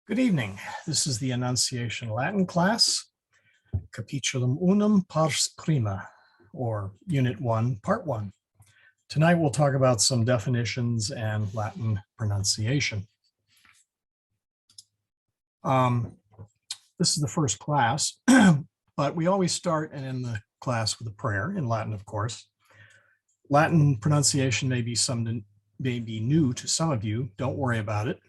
Good evening. This is the Annunciation Latin class, Capitulum Unum Pars Prima, or Unit 1, Part 1. Tonight we'll talk about some definitions and Latin pronunciation. This is the first class, but we always start and end the class with a prayer, in Latin, of course. Latin pronunciation may be new to some of you. Don't worry about it.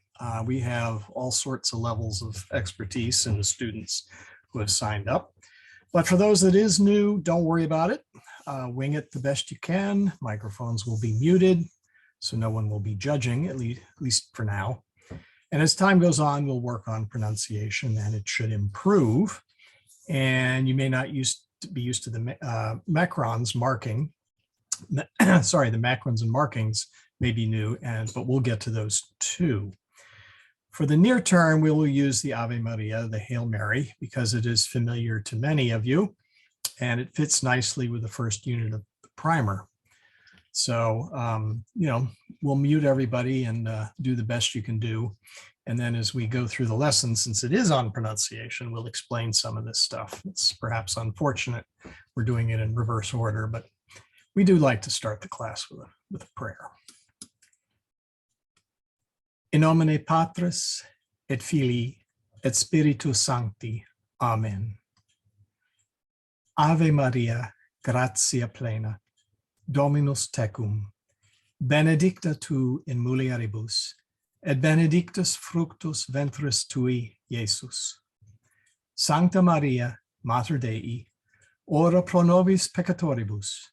We have all sorts of levels of expertise in the students who have signed up. But for those that is new, don't worry about it. Wing it the best you can. Microphones will be muted, so no one will be judging, at least for now. And as time goes on, we'll work on pronunciation and it should improve. And you may not be used to the macrons marking. Sorry, the macrons and markings may be new, but we'll get to those too. For the near term, we will use the Ave Maria, the Hail Mary, because it is familiar to many of you, and it fits nicely with the first unit of the primer. So, we'll mute everybody and do the best you can do. And then as we go through the lesson, since it is on pronunciation, we'll explain some of this stuff. It's perhaps unfortunate we're doing it in reverse order, but we do like to start the class with a prayer. In nomine Patris et Filii et Spiritus Sancti. Amen. Ave Maria, gratia plena, Dominus tecum, benedicta tu in mulieribus, et benedictus fructus ventris tui, Iesus. Sancta Maria, Mater Dei, ora pro nobis peccatoribus,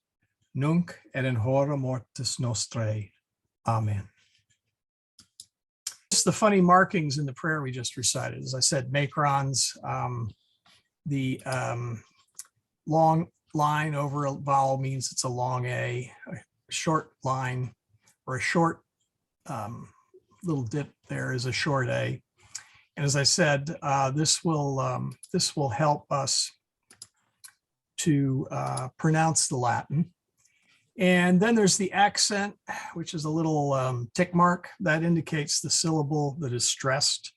nunc et in hora mortis nostrae. Amen. The funny markings in the prayer we just recited, as I said, macrons, the long line over a vowel means it's a long A short line or a short little dip there is a short A. And as I said, this will help us to pronounce the Latin. And then there's the accent, which is a little tick mark that indicates the syllable that is stressed.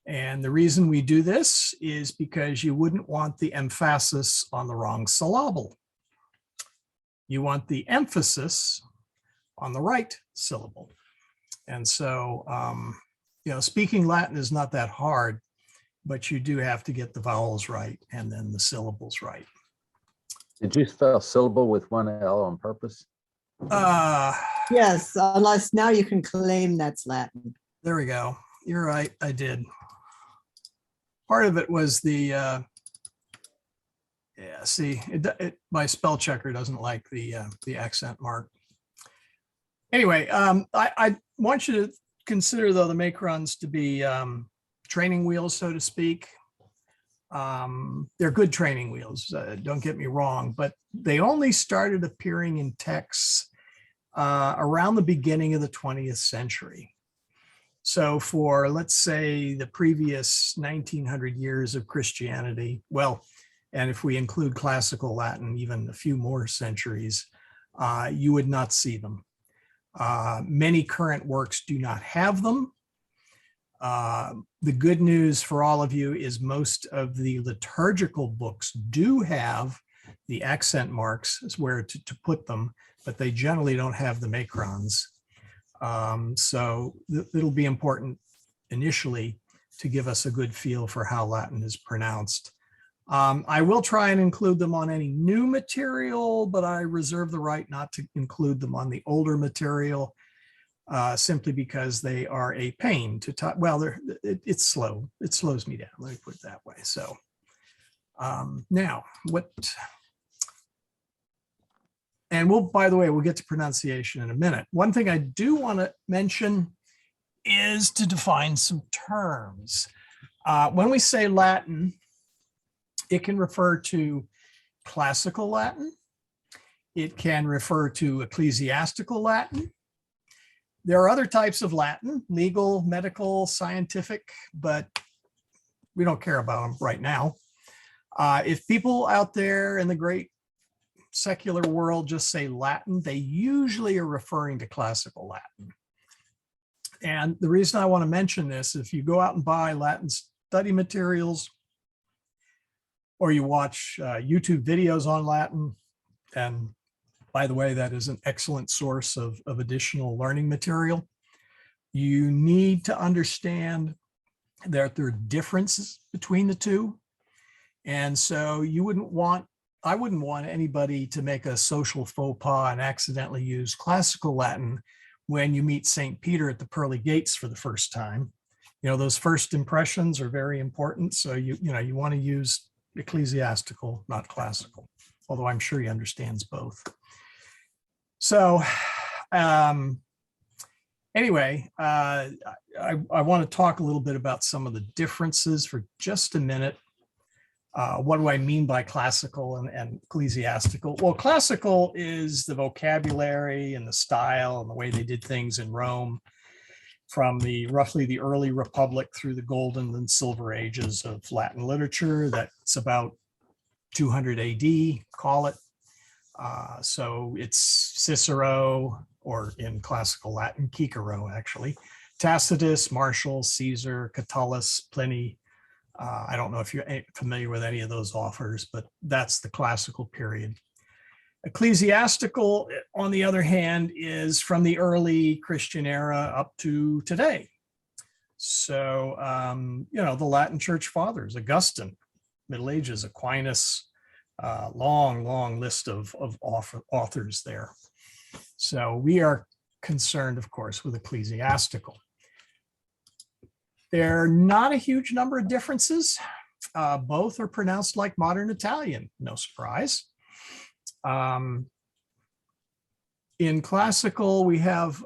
And the reason we do this is because you wouldn't want the emphasis on the wrong syllable. You want the emphasis on the right syllable. And so, speaking Latin is not that hard, but you do have to get the vowels right and then the syllables right. Did you spell syllable with one L on purpose? Yes, unless now you can claim that's Latin. There we go. You're right, I did. Part of it was the, my spell checker doesn't like the accent mark. Anyway, I want you to consider, though, the macrons to be training wheels, so to speak. They're good training wheels, don't get me wrong, but they only started appearing in texts around the beginning of the 20th century. So for, let's say, the previous 1900 years of Christianity, well, and if we include classical Latin, even a few more centuries, you would not see them. Many current works do not have them. The good news for all of you is most of the liturgical books do have the accent marks as where to put them, but they generally don't have the macrons. So it'll be important initially to give us a good feel for how Latin is pronounced. I will try and include them on any new material, but I reserve the right not to include them on the older material. Simply because they are a pain to talk. Well, it's slow. It slows me down. Let me put it that way. So now by the way, we'll get to pronunciation in a minute. One thing I do want to mention is to define some terms. When we say Latin, it can refer to classical Latin. It can refer to ecclesiastical Latin. There are other types of Latin, legal, medical, scientific, but we don't care about them right now. If people out there in the great secular world just say Latin, they usually are referring to classical Latin. And the reason I want to mention this, if you go out and buy Latin study materials, or you watch YouTube videos on Latin, and by the way, that is an excellent source of additional learning material, you need to understand that there are differences between the two. And so I wouldn't want anybody to make a social faux pas and accidentally use classical Latin when you meet St. Peter at the pearly gates for the first time. Those first impressions are very important. So you want to use ecclesiastical, not classical, although I'm sure he understands both. So anyway, I want to talk a little bit about some of the differences for just a minute. What do I mean by classical and ecclesiastical? Well, classical is the vocabulary and the style and the way they did things in Rome from roughly the early Republic through the golden and silver ages of Latin literature. That's about 200 AD, call it. So it's Cicero, or in classical Latin, Cicero, actually, Tacitus, Martial, Caesar, Catullus, Pliny. I don't know if you're familiar with any of those authors, but that's the classical period. Ecclesiastical, on the other hand, is from the early Christian era up to today. So, the Latin Church Fathers, Augustine, Middle Ages, Aquinas, long list of authors there. So we are concerned, of course, with ecclesiastical. There are not a huge number of differences. Both are pronounced like modern Italian, no surprise. In classical, we have,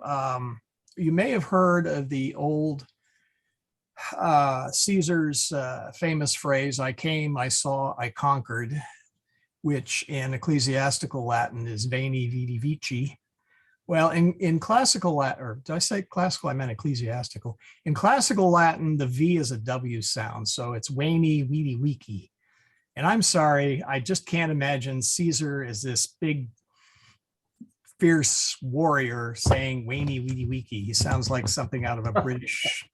you may have heard of the old Caesar's famous phrase, "I came, I saw, I conquered," which in ecclesiastical Latin is Veni, Vidi, Vici. Well, in classical Latin, or did I say classical? I meant ecclesiastical. In classical Latin, the V is a W sound. So it's Veni, Vidi, Vici. And I'm sorry, I just can't imagine Caesar as this big, fierce warrior saying Veni, Vidi, Vici. He sounds like something out of a British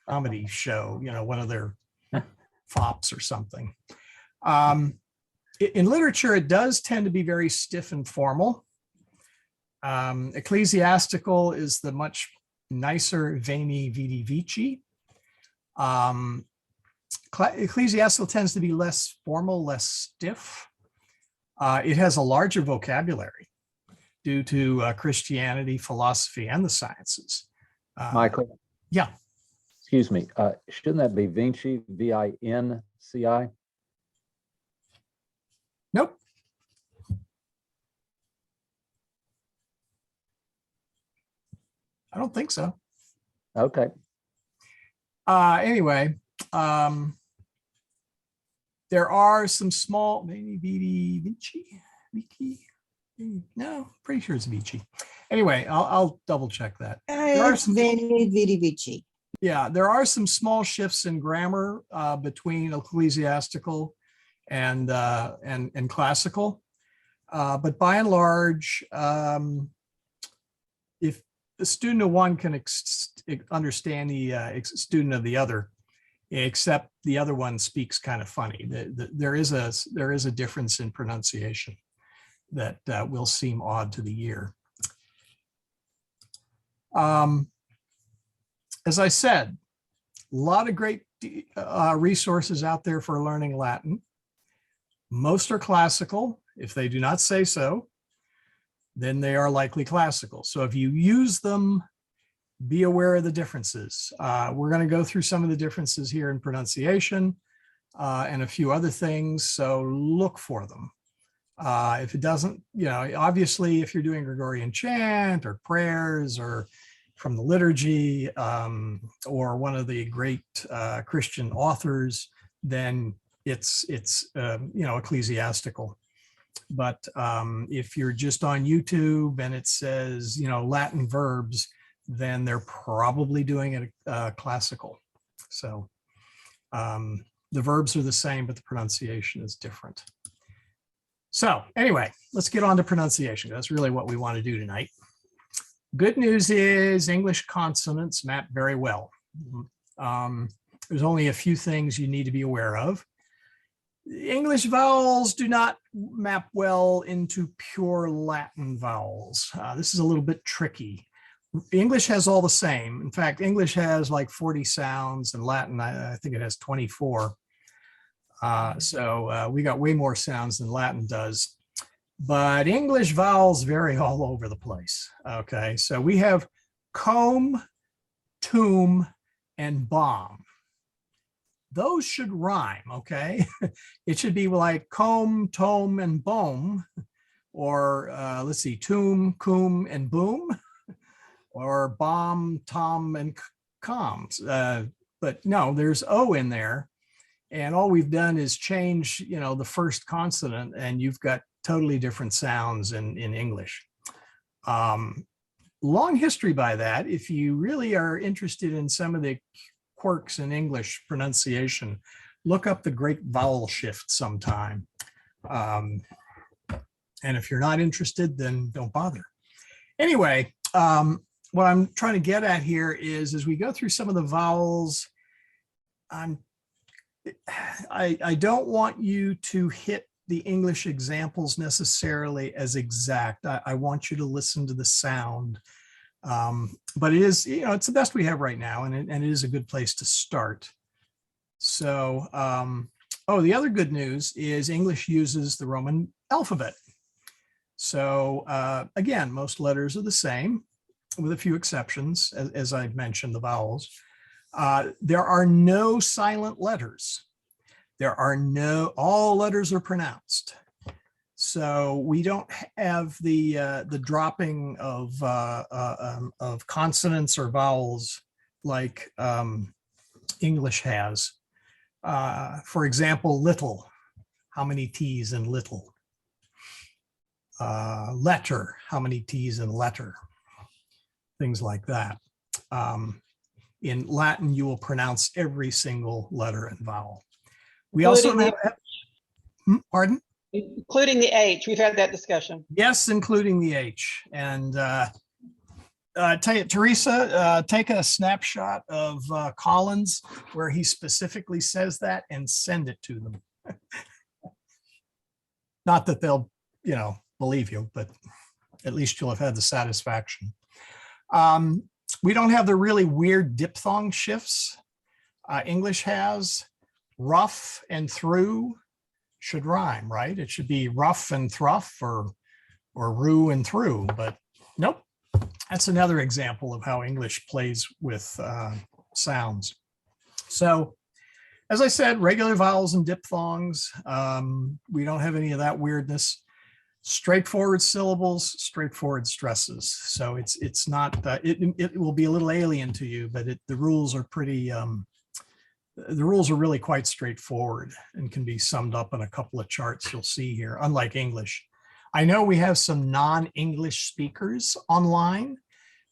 comedy show, one of their fops or something. In literature, it does tend to be very stiff and formal. Ecclesiastical is the much nicer Veni, Vidi, Vici. Ecclesiastical tends to be less formal, less stiff. It has a larger vocabulary due to Christianity, philosophy, and the sciences. Michael? Yeah. Excuse me. Shouldn't that be Vinci, V-I-N-C-I? Nope. I don't think so. Okay. Anyway, there are some small, maybe Vici, no, pretty sure it's Vici. Anyway, I'll double check that. There are some, Veni, Vidi, Vici. yeah, there are some small shifts in grammar between ecclesiastical and classical, but by and large, if the student of one can understand the student of the other, except the other one speaks kind of funny. There is a difference in pronunciation that will seem odd to the ear. As I said, a lot of great resources out there for learning Latin. Most are classical. If they do not say so, then they are likely classical. So if you use them, be aware of the differences. We're going to go through some of the differences here in pronunciation and a few other things, so look for them. If it doesn't, obviously if you're doing Gregorian chant or prayers or from the liturgy or one of the great Christian authors, then it's ecclesiastical. But if you're just on YouTube and it says, Latin verbs, then they're probably doing it classical. So the verbs are the same, but the pronunciation is different. So anyway, let's get on to pronunciation. That's really what we want to do tonight. Good news is English consonants map very well. There's only a few things you need to be aware of. English vowels do not map well into pure Latin vowels. This is a little bit tricky. English has all the same. In fact, English has like 40 sounds, and Latin, I think it has 24. So we got way more sounds than Latin does. But English vowels vary all over the place. Okay, so we have comb, tomb, and bomb. Those should rhyme, okay? It should be like comb, tome, and boom, or let's see, tomb, coom, and boom, or bomb, tom, and coms. But no, there's O in there. And all we've done is change, the first consonant, and you've got totally different sounds in English. Long history by that. If you really are interested in some of the quirks in English pronunciation, look up the great vowel shift sometime. And if you're not interested, then don't bother. Anyway, what I'm trying to get at here is, as we go through some of the vowels, I don't want you to hit the English examples necessarily as exact. I want you to listen to the sound. But it is, it's the best we have right now, and it is a good place to start. So, the other good news is English uses the Roman alphabet. So again, most letters are the same, with a few exceptions, as I mentioned, the vowels. There are no silent letters. All letters are pronounced. So we don't have the dropping of consonants or vowels like English has. For example, little, how many T's in little? Letter, how many T's in letter? Things like that. In Latin, you will pronounce every single letter and vowel. We also have, pardon? Including the H. We've had that discussion. Yes, including the H. And Teresa, take a snapshot of Collins where he specifically says that and send it to them. Not that they'll, believe you, but at least you'll have had the satisfaction. We don't have the really weird diphthong shifts. English has. Rough and through should rhyme, right? It should be rough and thruff or rue and through, but nope. That's another example of how English plays with sounds. So, as I said, regular vowels and diphthongs. We don't have any of that weirdness. Straightforward syllables, straightforward stresses. So it's not. It will be a little alien to you, but the rules are pretty. The rules are really quite straightforward and can be summed up in a couple of charts you'll see here, unlike English. I know we have some non-English speakers online.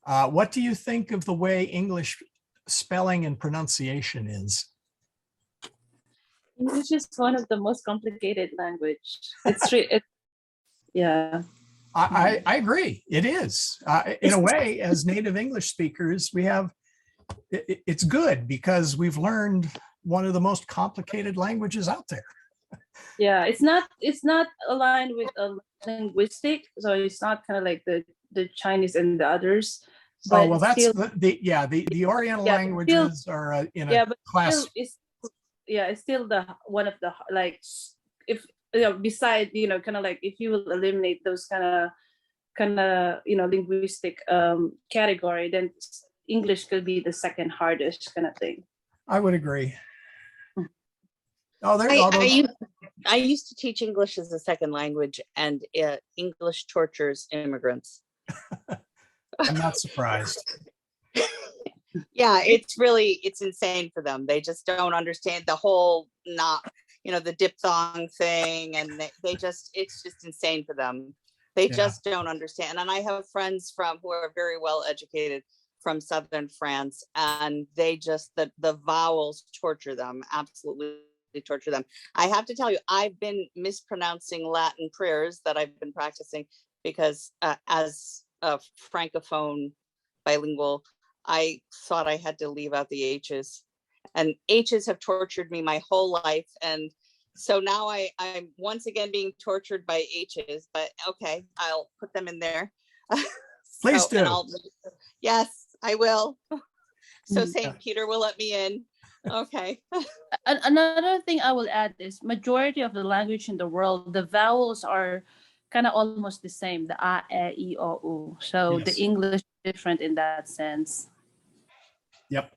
What do you think of the way English spelling and pronunciation is? English is one of the most complicated language. Yeah. I agree. It is. In a way, as native English speakers, we have, it's good because we've learned one of the most complicated languages out there. Yeah, it's not aligned with a linguistic, so it's not kind of like the Chinese and the others. But oh well, that's still, the Oriental languages still, are in a class. It's still the one of the, like, if beside kind of like if you will eliminate those kind of linguistic category, then English could be the second hardest kind of thing. I would agree. I used to teach English as a second language, and English tortures immigrants. I'm not surprised. Yeah, it's insane for them. They just don't understand the whole the diphthong thing, and it's just insane for them. They just don't understand. And I have friends who are very well educated from southern France, and they just the vowels torture them, absolutely torture them. I have to tell you, I've been mispronouncing Latin prayers that I've been practicing because as a francophone bilingual, I thought I had to leave out the H's, and H's have tortured me my whole life. And so now I'm once again being tortured by H's, but okay, I'll put them in there. Please So, and do. yes, I will. So Yeah. St. Peter will let me in. Okay. Another thing I will add is majority of the language in the world, the vowels are kind of almost the same, the a, e, I, o, u. So the Yes. English is different in that sense. Yep.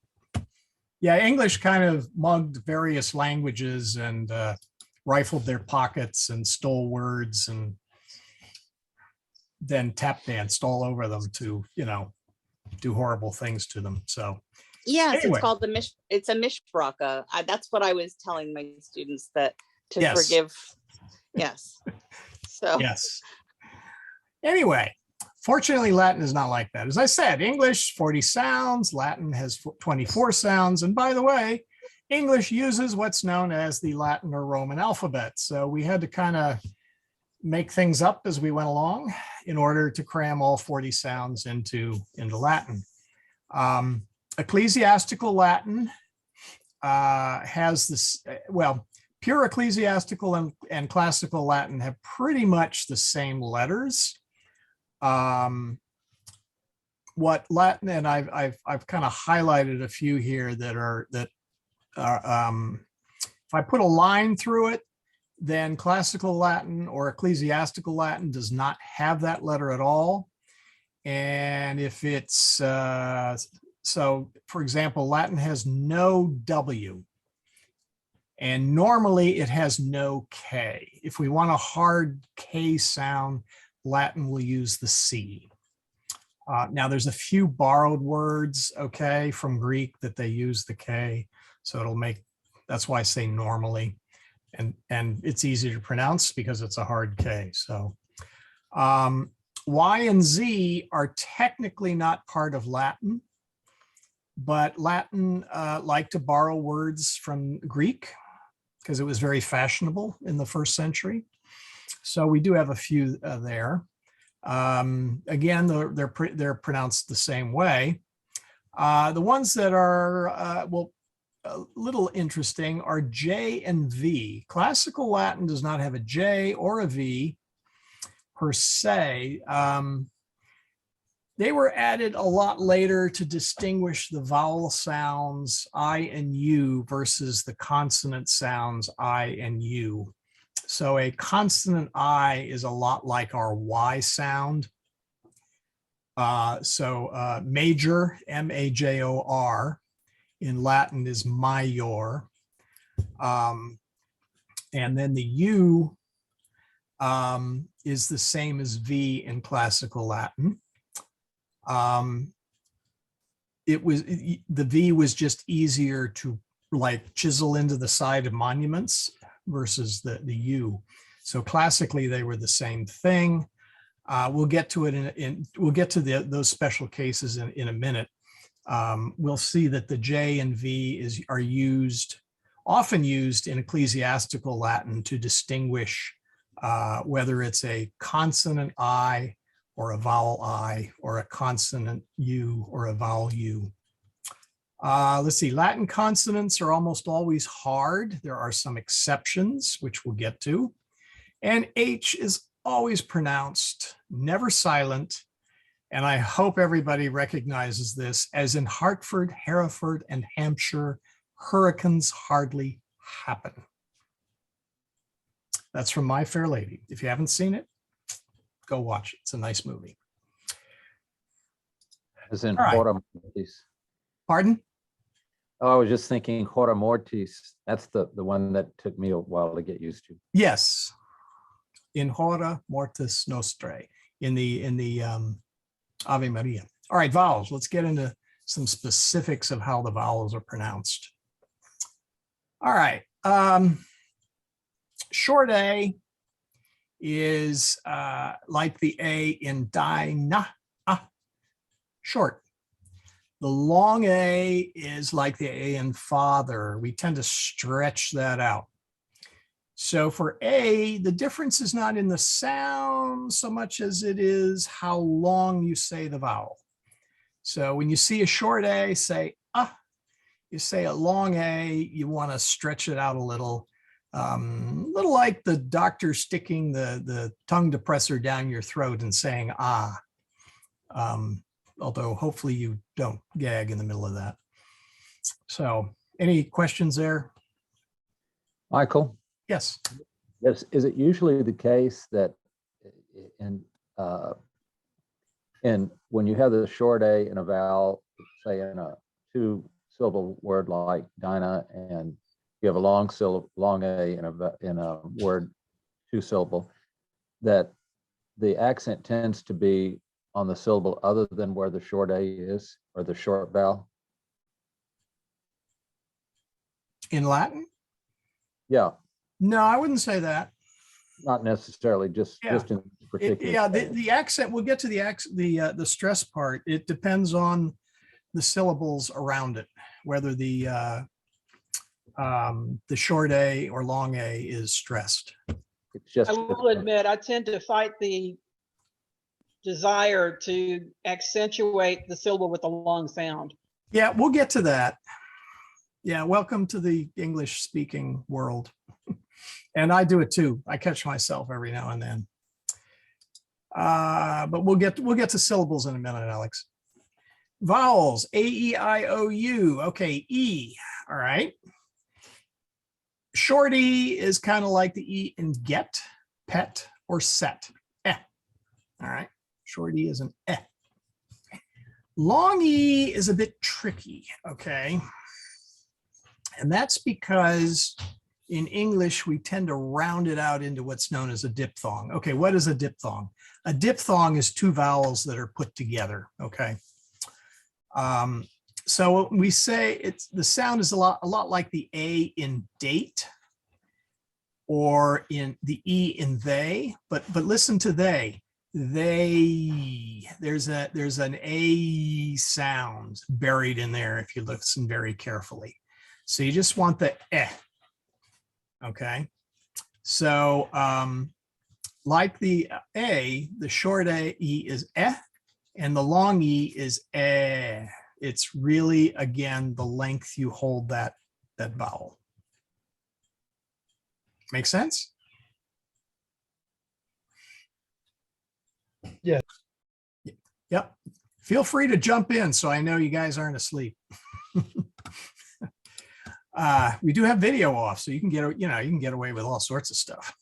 Yeah, English kind of mugged various languages and rifled their pockets and stole words and then tap danced all over them to, do horrible things to them. So Yes, anyway. it's called it's a mishbraka. That's what I was telling my students, that to Yes. forgive. Yes. So Yes. Anyway, fortunately, Latin is not like that. As I said, English, 40 sounds, Latin has 24 sounds. And by the way, English uses what's known as the Latin or Roman alphabet. So we had to kind of make things up as we went along in order to cram all 40 sounds into Latin. Ecclesiastical Latin has this, well, pure ecclesiastical and classical Latin have pretty much the same letters. What Latin, and I've kind of highlighted a few here that are if I put a line through it, then classical Latin or ecclesiastical Latin does not have that letter at all. And if it's so, for example, Latin has no W. And normally it has no K. If we want a hard K sound, Latin will use the C. Now there's a few borrowed words, okay, from Greek that they use the K. So it'll make, that's why I say normally. And it's easy to pronounce because it's a hard K. So Y and Z are technically not part of Latin, but Latin liked to borrow words from Greek because it was very fashionable in the first century. So we do have a few there. Again, they're pronounced the same way. The ones that are, well, a little interesting are J and V. Classical Latin does not have a J or a V per se. They were added a lot later to distinguish the vowel sounds I and U versus the consonant sounds I and U. So a consonant I is a lot like our Y sound. Major, M-A-J-O-R, in Latin is major. And then the U is the same as V in classical Latin. The V was just easier to like chisel into the side of monuments versus the U. So classically, they were the same thing. We'll get to it we'll get to those special cases in a minute. We'll see that the J and V are often used in ecclesiastical Latin to distinguish whether it's a consonant I or a vowel I, or a consonant U or a vowel U. Let's see, Latin consonants are almost always hard. There are some exceptions, which we'll get to. And H is always pronounced, never silent. And I hope everybody recognizes this, as in Hartford, Hereford, and Hampshire, hurricanes hardly happen. That's from My Fair Lady. If you haven't seen it, go watch it. It's a nice movie. As in All right. hora mortis. Pardon? Oh, I was just thinking hora mortis. That's the one that took me a while to get used to. Yes. In hora mortis nostrae, in the Ave Maria. All right, vowels. Let's get into some specifics of how the vowels are pronounced. All right. Short A is like the A in dyna, short. The long A is like the A in father. We tend to stretch that out. So for A, the difference is not in the sound so much as it is how long you say the vowel. So when you see a short A, say ah. You say a long A, you want to stretch it out a little like the doctor sticking the tongue depressor down your throat and saying ah. Although hopefully you don't gag in the middle of that. So any questions there? Michael, Yes. is it usually the case that in when you have the short A in a vowel, say in a 2-syllable word like Dinah, and you have a long A in a word 2-syllable, that the accent tends to be on the syllable other than where the short A is, or the short vowel? In Latin? Yeah, No, I wouldn't say that. not necessarily, just in particular. Yeah, the accent, we'll get to the accent, the stress part. It depends on the syllables around it, whether the short A or long A is stressed. It's just I will admit, I tend to fight the desire to accentuate the syllable with a long sound. Yeah, we'll get to that. Yeah, welcome to the English speaking world. And I do it too. I catch myself every now and then. But we'll get to syllables in a minute, Alex. Vowels, A, E, I, O, U. Okay, E. All right. Short E is kind of like the E in get, pet, or set. Eh. All right. Short E is an eh. Long E is a bit tricky. Okay. And that's because in English, we tend to round it out into what's known as a diphthong. Okay, what is a diphthong? A diphthong is 2 vowels that are put together. Okay. So we say the sound is a lot like the A in date or in the E in they, but listen to they. There's an A sound buried in there if you listen very carefully. So you just want the eh. Okay. So like the A, the short A E is eh, and the long E is eh. It's really, again, the length you hold that vowel. Make sense? Yeah. Yep. Feel free to jump in so I know you guys aren't asleep. We do have video off, so you can get away with all sorts of stuff.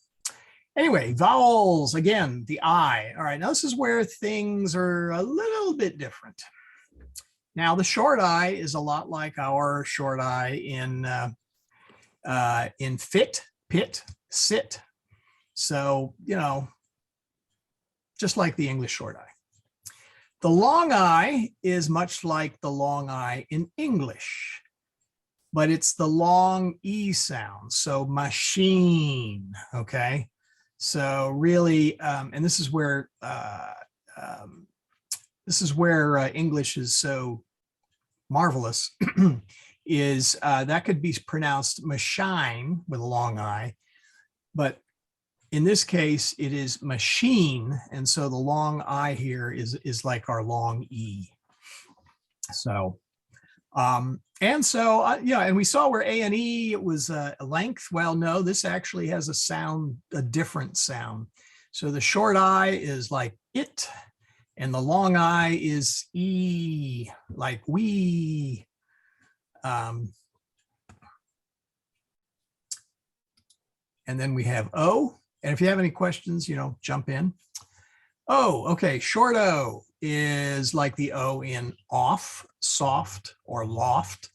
Anyway, vowels, again, the I. All right, now this is where things are a little bit different. Now, the short I is a lot like our short I in fit, pit, sit. So, just like the English short I. The long I is much like the long I in English, but it's the long E sound. So machine, okay? So really, and this is where English is so marvelous, is that could be pronounced machine with a long I, but in this case, it is machine. And so the long I here is like our long E. So, and we saw where A and E, it was a length. Well, no, this actually has a different sound. So the short I is like it, and the long I is E, like we. And then we have O. And if you have any questions, jump in. O, okay, short O is like the O in off, soft, or loft,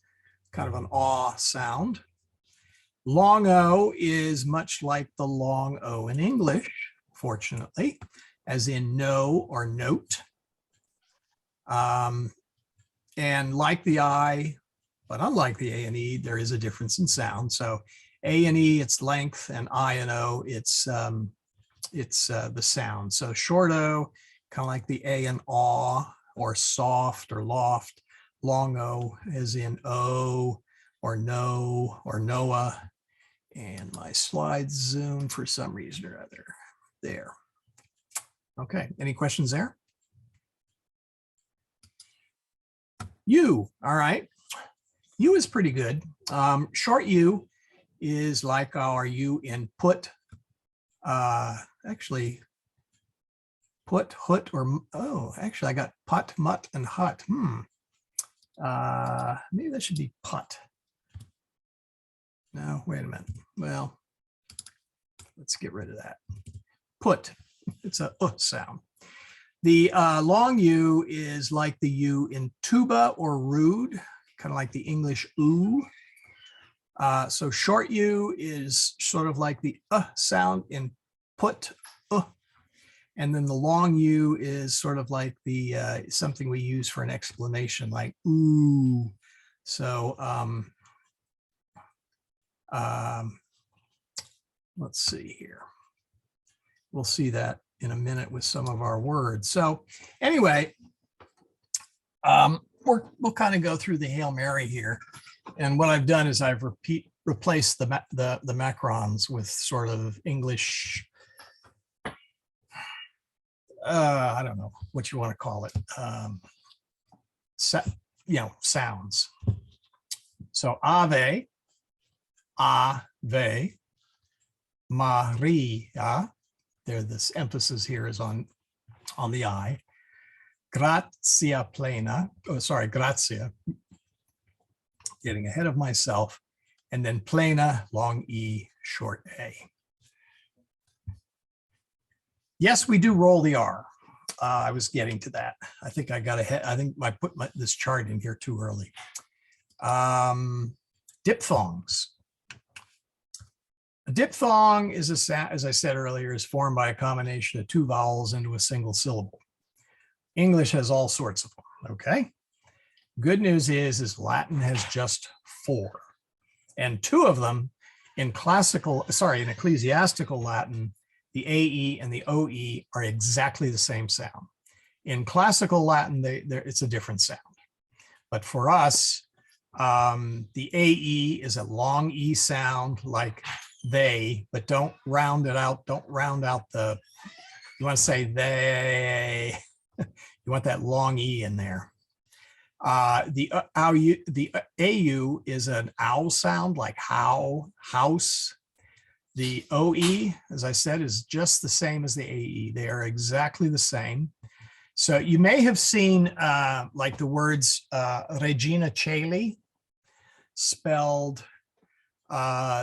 kind of an aw sound. Long O is much like the long O in English, fortunately, as in no or note. And like the I, but unlike the A and E, there is a difference in sound. So A and E, it's length, and I and O, it's the sound. So short O, kind of like the A and aw, or soft or loft. Long O is in O or no or Noah. And my slides zoom for some reason or other. There. Okay, any questions there? U, all right. U is pretty good. Short U is like our U in put, actually put, hut, or, oh, actually I got put, mutt, and hut. Maybe that should be put. No, wait a minute. Well, let's get rid of that. Put, it's a sound. The long U is like the U in tuba or rude, kind of like the English oo. So short U is sort of like the sound in put, and then the long U is sort of like the something we use for an explanation, like ooh. So let's see here. We'll see that in a minute with some of our words. So anyway, we'll kind of go through the Hail Mary here. And what I've done is I've replaced the macrons with sort of English, I don't know what you want to call it, sounds. So Ave, Ave, Maria. There, this emphasis here is on the I. Grazia plena. Oh, sorry, grazia. Getting ahead of myself. And then plena, long E, short A. Yes, we do roll the R. I was getting to that. I think I got ahead. I think I put this chart in here too early. Diphthongs. A diphthong is a sound, as I said earlier, is formed by a combination of two vowels into a single syllable. English has all sorts of them, okay? Good news is Latin has just 4. And 2 of them in ecclesiastical Latin, the AE and the OE are exactly the same sound. In classical Latin, it's a different sound. But for us, the AE is a long E sound like they, but don't round it out. Don't round out you want to say they, you want that long E in there. The AU is an owl sound like how, house. The OE, as I said, is just the same as the AE. They are exactly the same. So you may have seen like the words Regina Caeli, spelled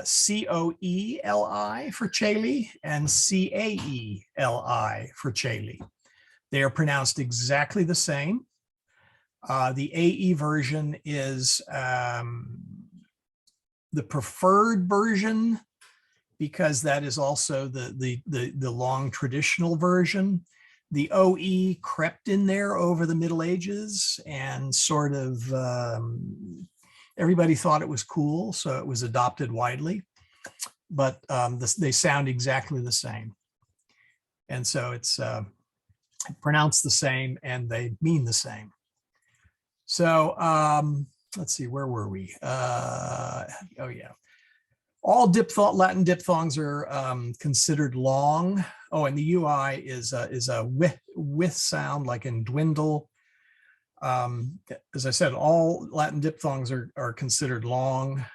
C-O-E-L-I for Caeli and C-A-E-L-I for Caeli. They are pronounced exactly the same. The AE version is the preferred version because that is also the long traditional version. The OE crept in there over the Middle Ages and sort of everybody thought it was cool, so it was adopted widely, but they sound exactly the same. And so it's pronounced the same and they mean the same. So let's see, where were we? Oh yeah. All Latin diphthongs are considered long. Oh, and the UI is a with sound, like in dwindle. As I said, all Latin diphthongs are considered long.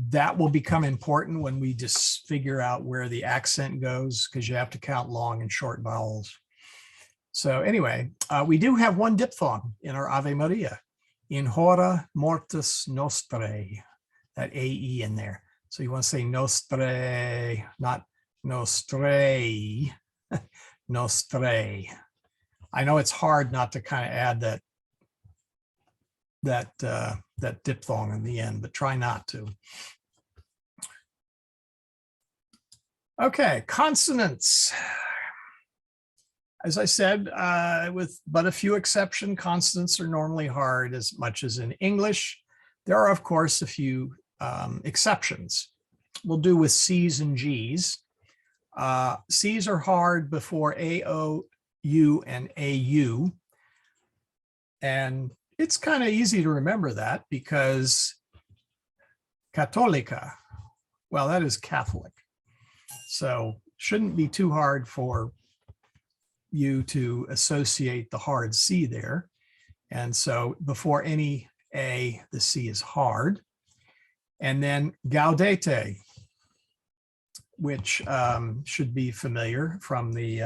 That will become important when we just figure out where the accent goes, because you have to count long and short vowels. So anyway, we do have one diphthong in our Ave Maria, in hora mortis nostrae, that AE in there. So you want to say nostrae, not nostrae, nostrae. I know it's hard not to kind of add that diphthong in the end, but try not to. Okay, consonants. As I said, with but a few exceptions, consonants are normally hard as much as in English. There are, of course, a few exceptions. We'll do with C's and G's. C's are hard before A, O, U, and AU. And it's kind of easy to remember that because Católica. Well, that is Catholic. So shouldn't be too hard for you to associate the hard C there. And so before any A, the C is hard. And then gaudete, which should be familiar from the,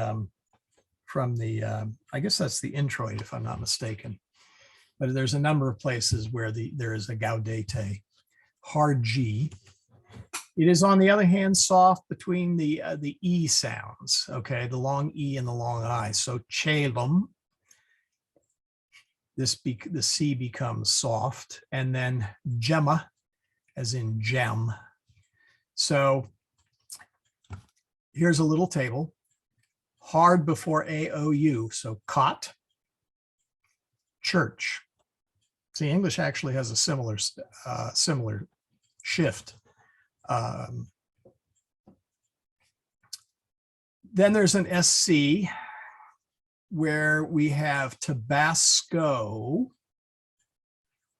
I guess that's the introit, if I'm not mistaken. But there's a number of places where there is a gaudete, hard G. It is, on the other hand, soft between the E sounds, okay, the long E and the long I. So celum, the C becomes soft, and then gemma, as in gem. So here's a little table. Hard before AOU, so cot, church. See, English actually has a similar shift. Then there's an SC where we have Tabasco.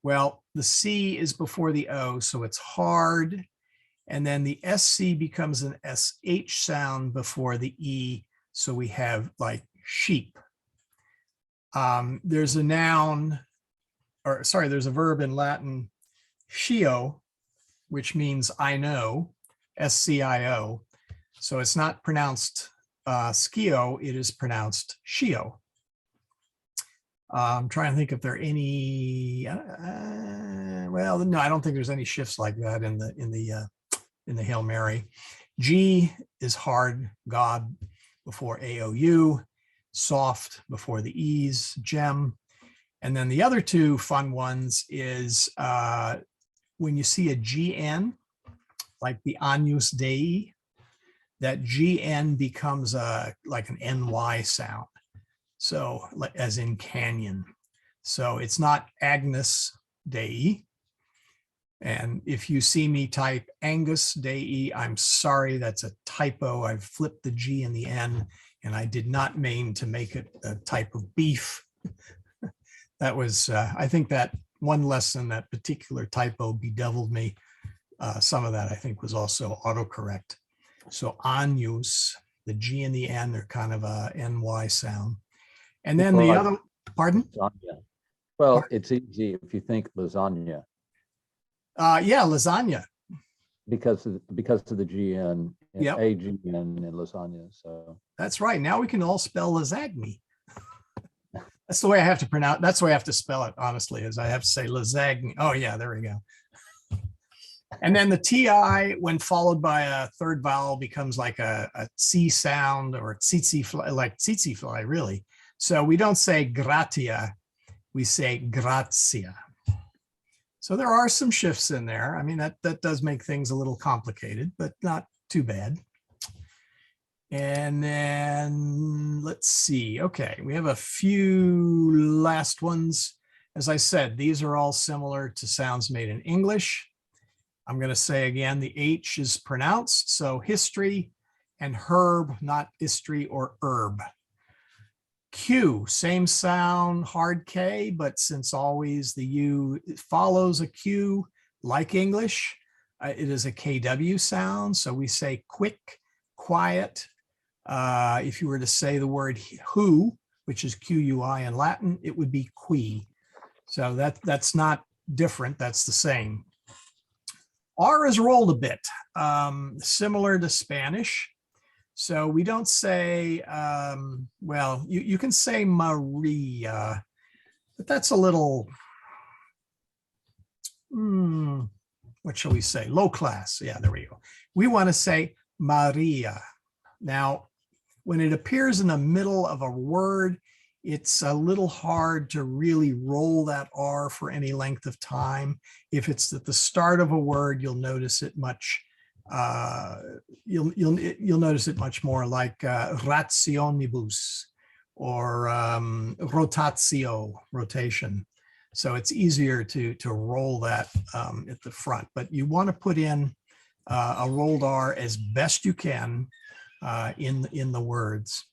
Well, the C is before the O, so it's hard. And then the SC becomes an SH sound before the E, so we have like sheep. There's a noun, or sorry, there's a verb in Latin, scio, which means I know, SCIO. So it's not pronounced scio, it is pronounced scio. I'm trying to think if there are any, well, no, I don't think there's any shifts like that in the Hail Mary. G is hard, God, before AOU, soft before the E's, gem. And then the other two fun ones is when you see a GN, like the Agnus Dei, that GN becomes like an NY sound. So as in canyon. So it's not Agnus Dei. And if you see me type Angus Dei, I'm sorry, that's a typo. I've flipped the G and the N, and I did not mean to make it a type of beef. That was, I think that one lesson, that particular typo bedeviled me. Some of that I think was also autocorrect. So Agnus, the G and the N, they're kind of a NY sound. And then the other, pardon? Lasagna. Well, it's easy if you think lasagna. Yeah, lasagna. Because of the GN and Yep. AGN in lasagna. So That's right. Now we can all spell lasagna. That's the way I have to pronounce. That's the way I have to spell it, honestly, is I have to say lasagna. Oh yeah, there we go. And then the TI, when followed by a third vowel, becomes like a C sound, or tsitsi fly, like tsitsi fly, really. So we don't say gratia, we say grazia. So there are some shifts in there. I mean, that does make things a little complicated, but not too bad. And then let's see. Okay, we have a few last ones. As I said, these are all similar to sounds made in English. I'm going to say again, the H is pronounced. So history and herb, not history or herb. Q, same sound, hard K, but since always the U follows a Q like English, it is a KW sound. So we say quick, quiet. If you were to say the word who, which is QUI in Latin, it would be qui. So that's not different, that's the same. R is rolled a bit, similar to Spanish. So we don't say, well, you can say Maria, but that's a little, what shall we say? Low class. Yeah, there we go. We want to say Maria. Now, when it appears in the middle of a word, it's a little hard to really roll that R for any length of time. If it's at the start of a word, you'll notice it much. You'll notice it much more, like rationibus or rotatio, rotation. So it's easier to roll that at the front. But you want to put in a rolled R as best you can in the words.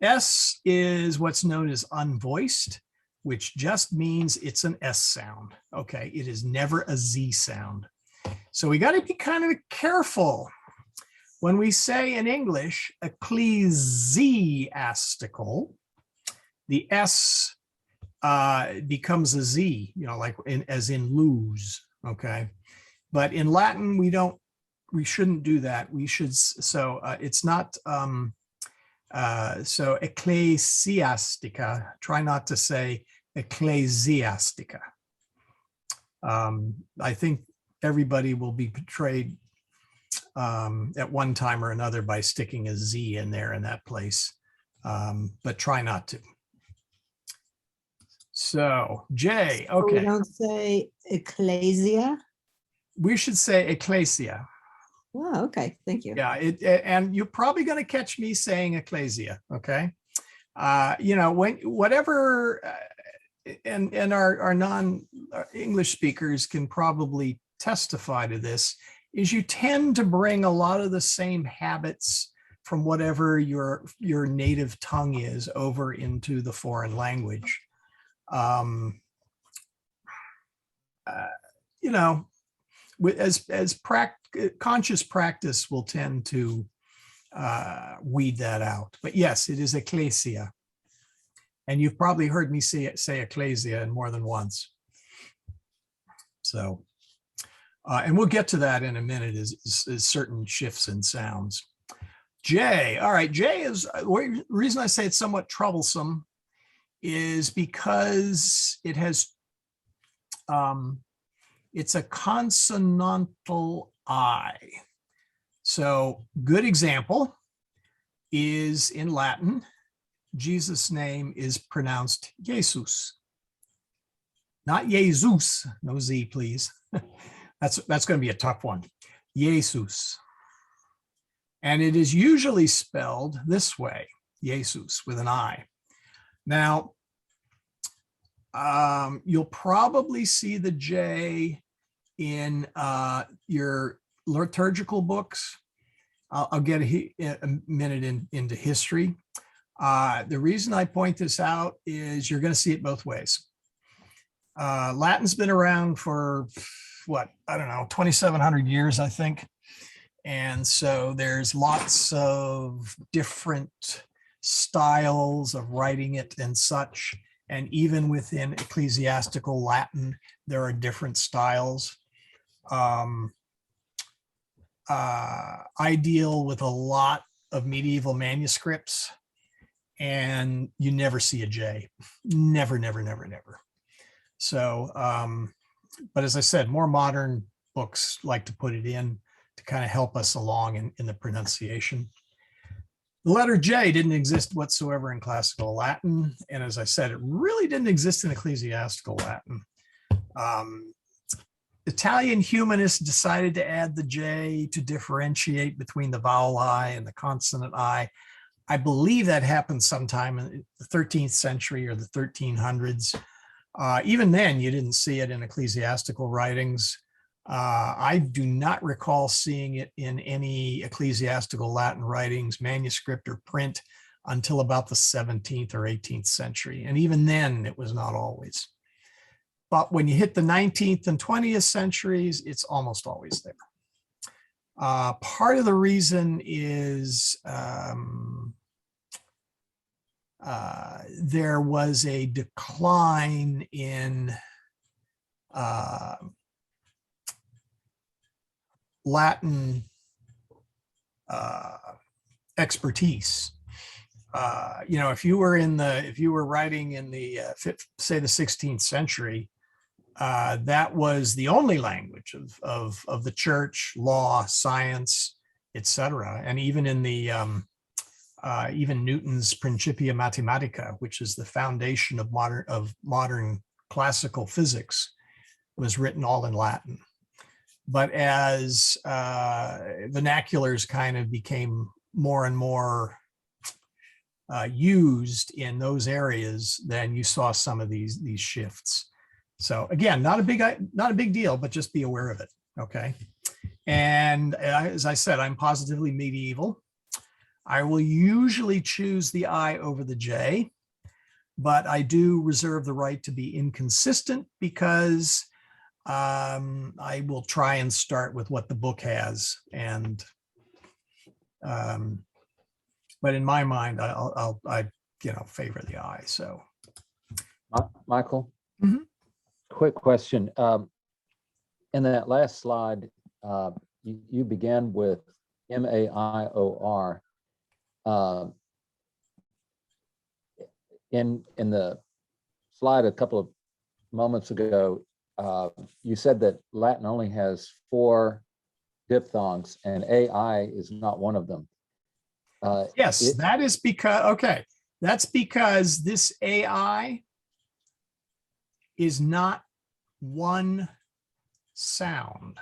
S is what's known as unvoiced, which just means it's an S sound. Okay, it is never a Z sound. So we got to be kind of careful when we say in English, ecclesiastical, the S becomes a Z, like as in lose, okay? But in Latin, we shouldn't do that. We should, so it's not, so ecclesiastica, try not to say ecclesiastica. I think everybody will be portrayed at one time or another by sticking a Z in there in that place, but try not to. So J, So we okay. don't say ecclesia. We should say ecclesia. Oh, okay. Thank you. Yeah, and you're probably going to catch me saying ecclesia, okay? Whatever, and our non-English speakers can probably testify to this, is you tend to bring a lot of the same habits from whatever your native tongue is over into the foreign language. Conscious practice will tend to weed that out. But yes, it is ecclesia. And you've probably heard me say ecclesia more than once. So, and we'll get to that in a minute, is certain shifts in sounds. J, all right, J is, the reason I say it's somewhat troublesome is because it has, it's a consonantal I. So good example is in Latin, Jesus' name is pronounced Jesus. Not Jesus, no Z, please. That's going to be a tough one. Jesus. And it is usually spelled this way, Jesus, with an I. Now, you'll probably see the J in your liturgical books. I'll get a minute into history. The reason I point this out is you're going to see it both ways. Latin's been around for what, I don't know, 2,700 years, I think. And so there's lots of different styles of writing it and such. And even within ecclesiastical Latin, there are different styles. I deal with a lot of medieval manuscripts, and you never see a J. Never, never, never, never. So, but as I said, more modern books like to put it in to kind of help us along in the pronunciation. The letter J didn't exist whatsoever in classical Latin. And as I said, it really didn't exist in ecclesiastical Latin. Italian humanists decided to add the J to differentiate between the vowel I and the consonant I. I believe that happened sometime in the 13th century or the 1300s. Even then, you didn't see it in ecclesiastical writings. I do not recall seeing it in any ecclesiastical Latin writings, manuscript or print, until about the 17th or 18th century. And even then, it was not always. But when you hit the 19th and 20th centuries, it's almost always there. Part of the reason is there was a decline in Latin expertise. If you were writing in the say the 16th century, that was the only language of the church, law, science, etc. And even in the even Newton's Principia Mathematica, which is the foundation of modern classical physics, was written all in Latin. But as vernaculars kind of became more and more used in those areas, then you saw some of these shifts. So again, not a big deal, but just be aware of it. Okay. And as I said, I'm positively medieval. I will usually choose the I over the J, but I do reserve the right to be inconsistent because I will try and start with what the book has, and but in my mind, I favor the I. So, Michael, Mhm. quick question. In that last slide, you began with MAIOR. In the slide a couple of moments ago, you said that Latin only has 4 diphthongs, and AI is not one of them. Yes, that is because, okay, that's because this AI is not one sound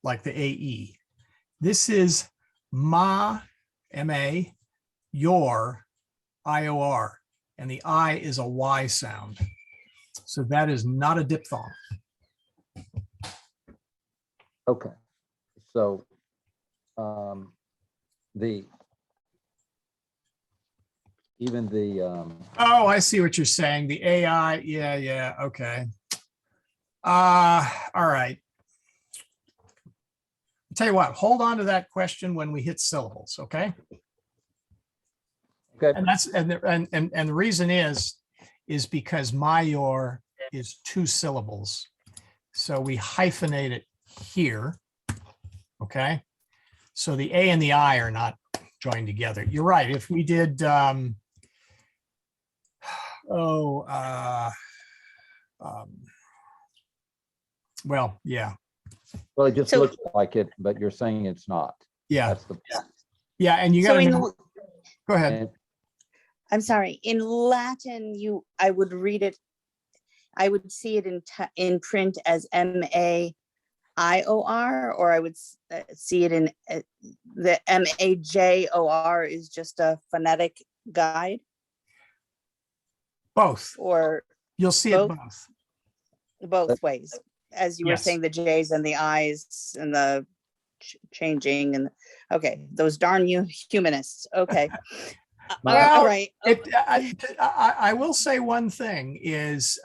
like the AE. This is ma, M-A, your, I-O-R, and the I is a Y sound. So that is not a diphthong. Okay, so Oh, I see what you're saying. The AI, yeah, okay. All right. I'll tell you what, hold on to that question when we hit syllables, okay? okay, And that's and the reason is because major is 2 syllables. So we hyphenate it here. Okay. So the A and the I are not joined together. You're right. If we did well, yeah. well, it just So- looks like it, but you're saying it's not. Yeah. That's the Yeah. And you So got in, to go ahead. and I'm sorry, in Latin, I would read it, I would see it in print as MAIOR, or I would see it in the MAJOR is just a phonetic guide, Both. or You'll see both? it both. both ways, as you were Yes. saying, the J's and the I's and the changing, and okay, those darn you humanists. Okay. Well, All right. I will say one thing is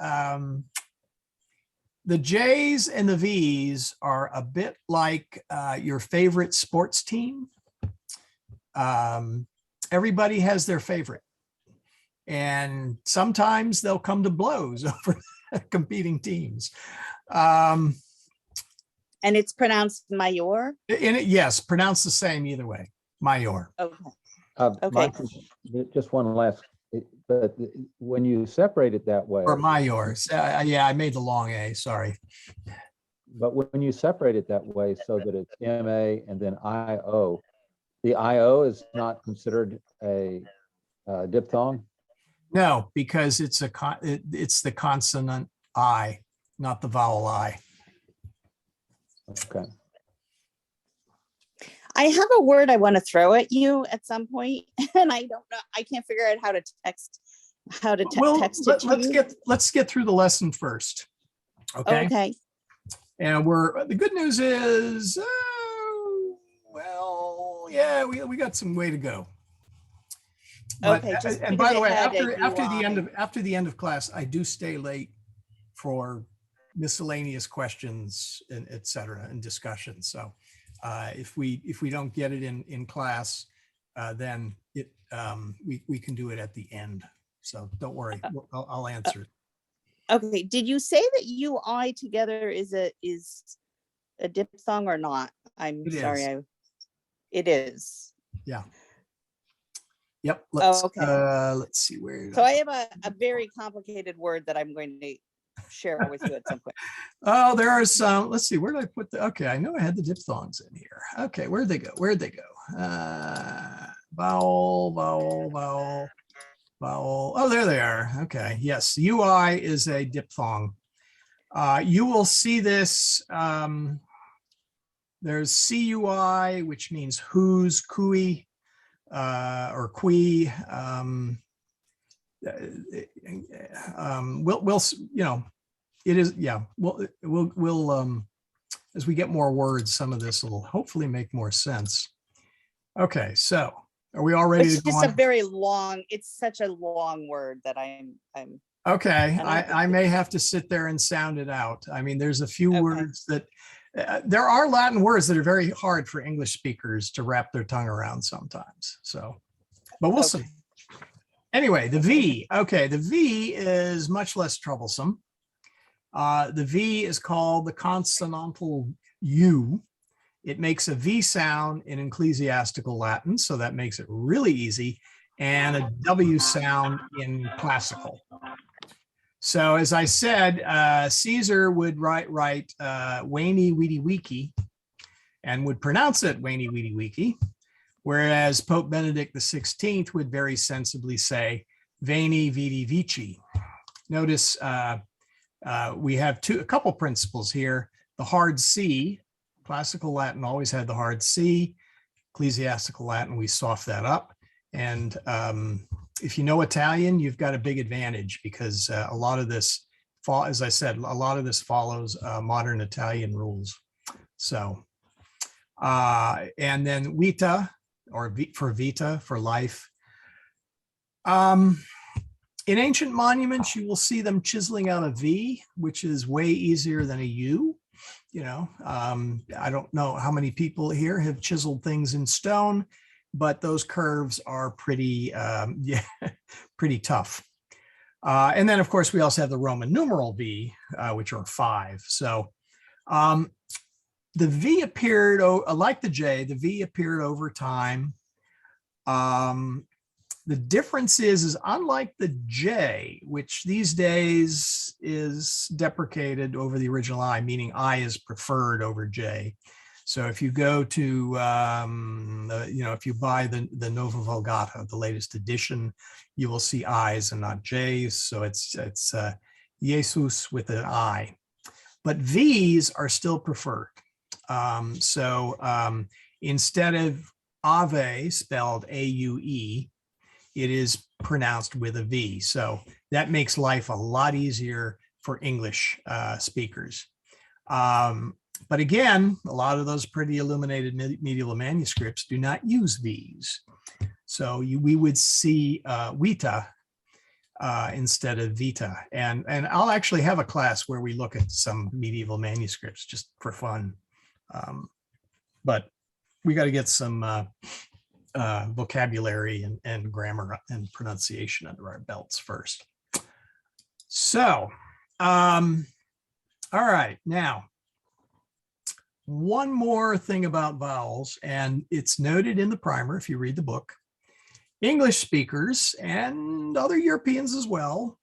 the J's and the V's are a bit like your favorite sports team. Everybody has their favorite, and sometimes they'll come to blows over competing teams. And it's pronounced Mayor. In it, yes, pronounced the same either way. Major. Okay. Okay. Michael, just one last, but when you separate it that way, Or Majors. Yeah, I made the long A, sorry. but when you separate it that way so that it's MA and then IO, the IO is not considered a diphthong? No, because it's the consonant I, not the vowel I. Okay. I have a word I want to throw at you at some point, and I don't know. I can't figure out how to text. Well, text it to you. let's get through the lesson first. Okay. Okay. And the good news is, well, yeah, we got some way to go. But, Okay, just and by the way, because it had after the end of class, I do stay late for miscellaneous questions and et cetera and discussions. So if we don't get it in class, then we can do it at the end. So don't worry, I'll answer it. Okay. Did you say that UI together is a diphthong or not? I'm It sorry. is. It is. Yeah. Yep. Let's Okay. let's see where. So I have a very complicated word that I'm going to share with you at some point. Oh, there are some. Let's see, where did I put the? Okay, I know I had the diphthongs in here. Okay, where'd they go? Where'd they go? Vowel, vowel, vowel, vowel. Oh, there they are. Okay, yes, UI is a diphthong. You will see this. There's CUI, which means whose, cui, or qui. We'll it is, yeah. We'll as we get more words, some of this will hopefully make more sense. Okay, so are we all ready It's to go just a on? very long. It's such a long word that I'm Okay, I don't I may have to sit there and sound it out. I mean, there's a few Okay. words that there are Latin words that are very hard for English speakers to wrap their tongue around sometimes. So, but we'll see. Okay. Anyway, the V. Okay, the V is much less troublesome. The V is called the consonantal U. It makes a V sound in ecclesiastical Latin, so that makes it really easy, and a W sound in classical. So as I said, Caesar would write Weni Weedy Wiki and would pronounce it Weni Weedy Wiki, whereas Pope Benedict XVI would very sensibly say Veni Vidi Vici. Notice we have a couple principles here. The hard C, classical Latin always had the hard C. Ecclesiastical Latin, we soft that up. And if you know Italian, you've got a big advantage because a lot of this, as I said, a lot of this follows modern Italian rules. So, and then vita, or for vita, for life. In ancient monuments, you will see them chiseling out a V, which is way easier than a U. You know, I don't know how many people here have chiseled things in stone, but those curves are pretty, yeah, pretty tough. And then, of course, we also have the Roman numeral V, which are 5. So the V appeared, like the J, the V appeared over time. The difference is unlike the J, which these days is deprecated over the original I, meaning I is preferred over J. So if you go to, you know, if you buy the Nova Vulgata, the latest edition, you will see I's and not J's. So it's Jesus with an I. But V's are still preferred. Instead of Ave spelled A-U-E, it is pronounced with a V. So that makes life a lot easier for English speakers. But again, a lot of those pretty illuminated medieval manuscripts do not use V's. So we would see vita instead of vita. And I'll actually have a class where we look at some medieval manuscripts just for fun. But we got to get some vocabulary and grammar and pronunciation under our belts first. So, all right, now, one more thing about vowels, and it's noted in the primer if you read the book. English speakers and other Europeans as well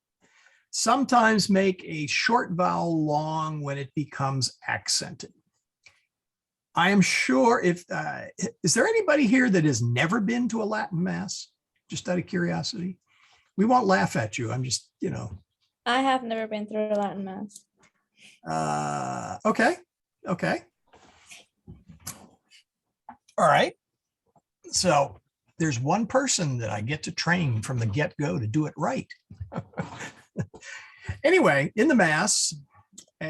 sometimes make a short vowel long when it becomes accented. I am sure is there anybody here that has never been to a Latin mass? Just out of curiosity. We won't laugh at you. I'm just, you know. I have never been through a Latin mass. Okay. All right. So there's one person that I get to train from the get-go to do it right. Anyway, in the mass,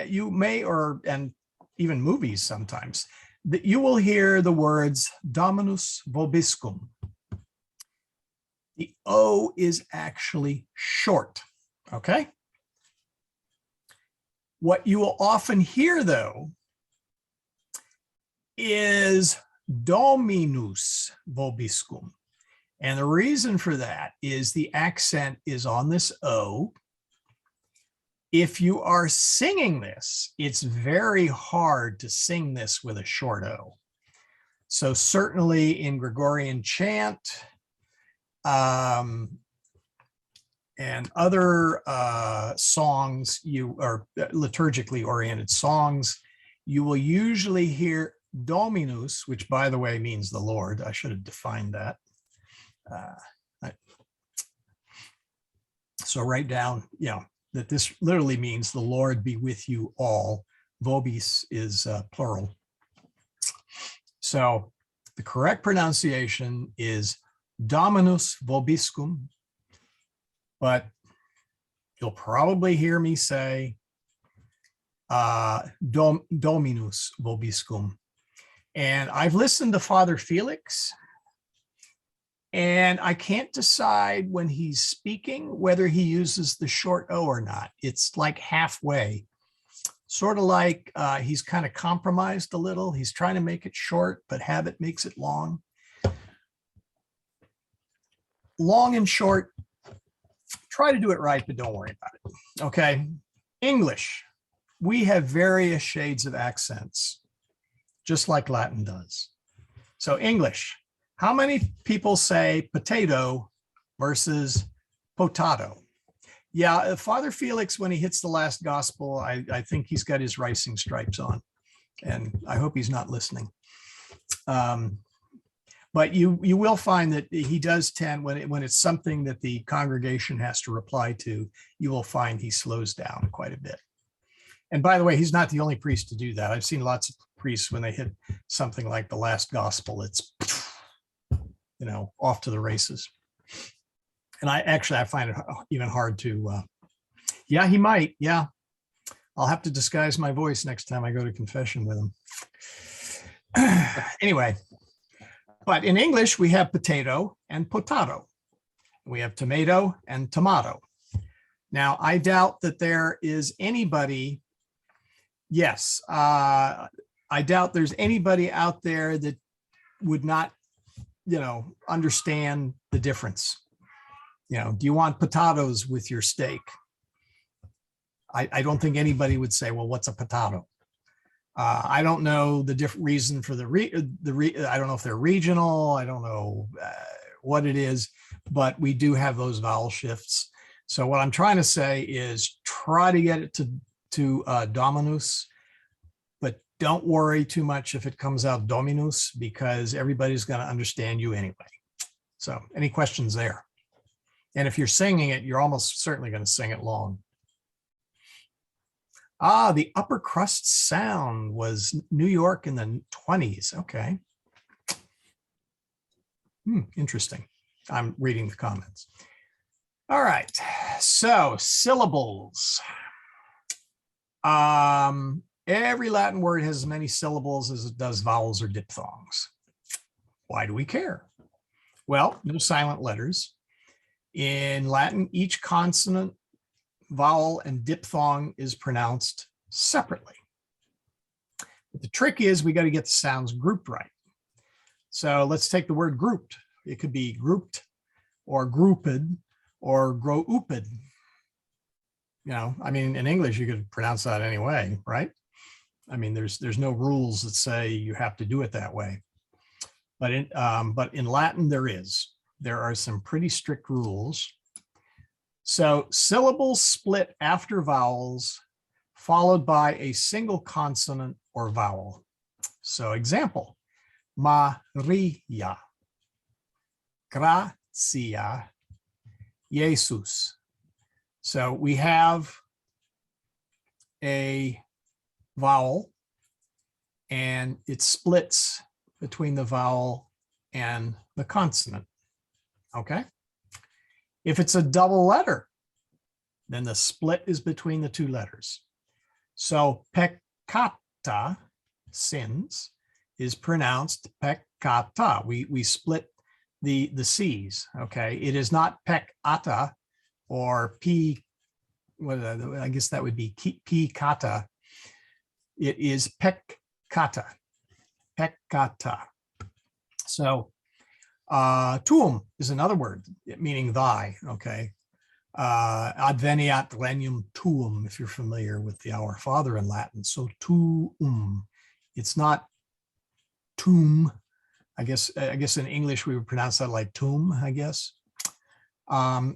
you may, and even movies sometimes, that you will hear the words Dominus vobiscum. The O is actually short, okay? What you will often hear, though, is Dominus vobiscum. And the reason for that is the accent is on this O. If you are singing this, it's very hard to sing this with a short O. So certainly in Gregorian chant and other songs, or liturgically oriented songs, you will usually hear Dominus, which by the way means the Lord. I should have defined that. So write down, that this literally means the Lord be with you all. Vobis is plural. So the correct pronunciation is Dominus vobiscum, but you'll probably hear me say Dominus vobiscum. And I've listened to Father Felix, And I can't decide when he's speaking whether he uses the short O or not. It's like halfway, sort of like he's kind of compromised a little. He's trying to make it short, but habit makes it long. Long and short, try to do it right, but don't worry about it. Okay. English, we have various shades of accents, just like Latin does. So English, how many people say potato versus potato? Yeah, Father Felix, when he hits the last gospel, I think he's got his racing stripes on, and I hope he's not listening. But you will find that he does tend, when it's something that the congregation has to reply to, you will find he slows down quite a bit. And by the way, he's not the only priest to do that. I've seen lots of priests when they hit something like the last gospel, it's, off to the races. And I find it even hard to, yeah, he might. Yeah. I'll have to disguise my voice next time I go to confession with him. Anyway, but in English, we have potato and potato. We have tomato and tomato. Now, I doubt that there is anybody, yes, I doubt there's anybody out there that would not, understand the difference. Do you want potatoes with your steak? I don't think anybody would say, well, what's a potato? I don't know the different reason for I don't know if they're regional. I don't know what it is, but we do have those vowel shifts. So what I'm trying to say is try to get it to Dominus, but don't worry too much if it comes out Dominus, because everybody's going to understand you anyway. So any questions there? And if you're singing it, you're almost certainly going to sing it long. The upper crust sound was New York in the 20s. Okay. Interesting. I'm reading the comments. All right. So syllables. Every Latin word has as many syllables as it does vowels or diphthongs. Why do we care? Well, no silent letters. In Latin, each consonant, vowel, and diphthong is pronounced separately. But the trick is we got to get the sounds grouped right. So let's take the word grouped. It could be grouped or grouped or grouped. In English, you could pronounce that any way, right? There's no rules that say you have to do it that way. But in Latin, there are some pretty strict rules. So syllables split after vowels, followed by a single consonant or vowel. So example, Maria, Gracia, Jesus. So we have a vowel and it splits between the vowel and the consonant. Okay. If it's a double letter, then the split is between the two letters. So peccata, sins, is pronounced peccata. We split the C's. Okay. It is not peccata or P, I guess that would be peccata. It is peccata. Peccata. So tuum is another word meaning thy. Okay. Adveniat regnum tuum, if you're familiar with the Our Father in Latin. So tuum. It's not tomb. I guess in English we would pronounce that like tomb, I guess.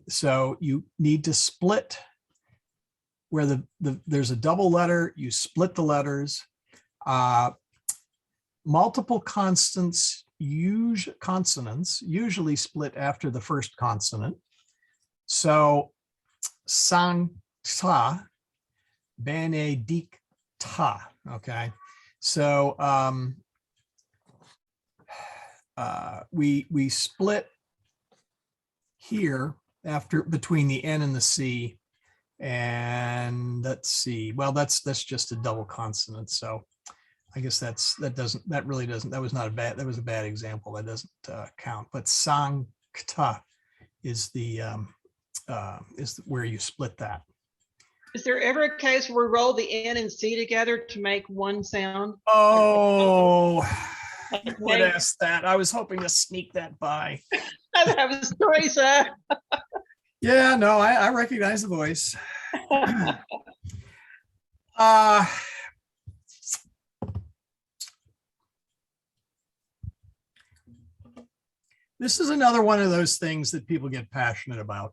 So you need to split where there's a double letter, you split the letters. Multiple consonants usually split after the first consonant. So sancta, benedicta. Okay. So we split here between the N and the C, and let's see. Well, that's just a double consonant. So I guess that was a bad example. That doesn't count. But sancta. sancta is where you split that. Is there ever a case where we roll the N and C together to make one sound? Oh, you Okay. would ask that. I was hoping to sneak that by. I have a story, sir. Yeah, no, I recognize the voice. This is another one of those things that people get passionate about.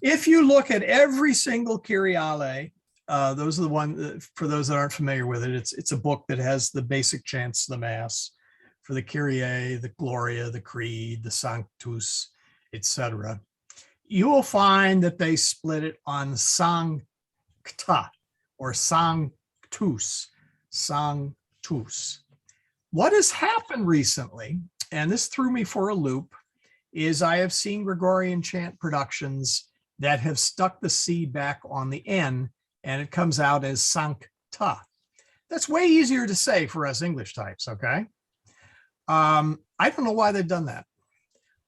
If you look at every single Kyriale, those are the ones, for those that aren't familiar with it, it's a book that has the basic chants of the Mass for the Kyrie, the Gloria, the Creed, the Sanctus, etc. You will find that they split it on sancta or sanctus, sanctus. What has happened recently, and this threw me for a loop, is I have seen Gregorian chant productions that have stuck the C back on the N and it comes out as sancta. That's way easier to say for us English types, okay? I don't know why they've done that.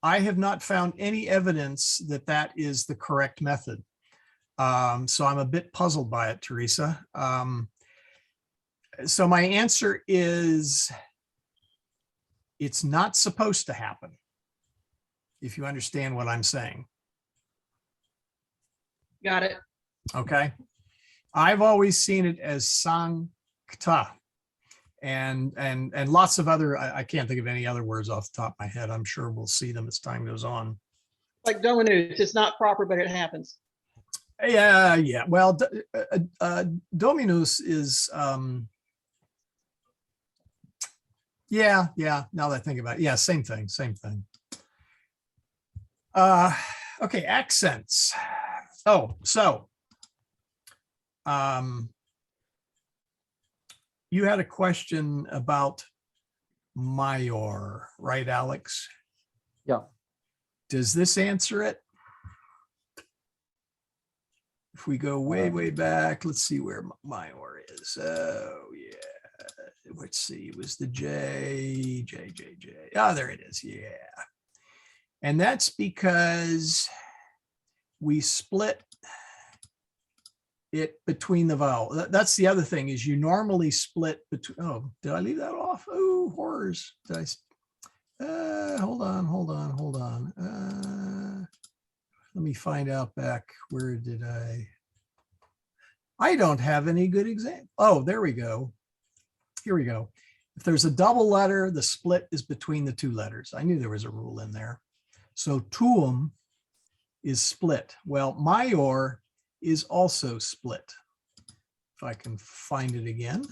I have not found any evidence that that is the correct method. So I'm a bit puzzled by it, Teresa. So my answer is it's not supposed to happen, if you understand what I'm saying. Got it. Okay. I've always seen it as sancta and lots of other, I can't think of any other words off the top of my head. I'm sure we'll see them as time goes on. Like Dominus, it's not proper, but it happens. Yeah, yeah. Well, Dominus is, yeah. Now that I think about it, yeah, same thing. Okay, accents. Oh, so you had a question about Mayor, right, Alex? Yeah. Does this answer it? If we go way back, let's see where Mayor is. Oh, yeah. Let's see, it was the J. Ah, there it is. Yeah. And that's because we split it between the vowel. That's the other thing, is you normally split between, oh, did I leave that off? Oh, horrors. Did I, hold on. Let me find out back. Where did I don't have any good example. Oh, there we go. Here we go. If there's a double letter, the split is between the two letters. I knew there was a rule in there. So tuum is split. Well, Mayor is also split. If I can find it again.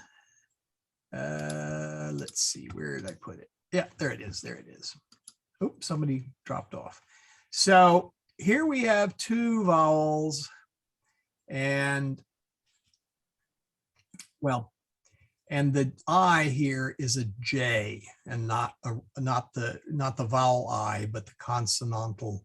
Let's see, where did I put it? Yeah, there it is. Oops, somebody dropped off. So here we have two vowels and, well, and the I here is a J and not the vowel I, but the consonantal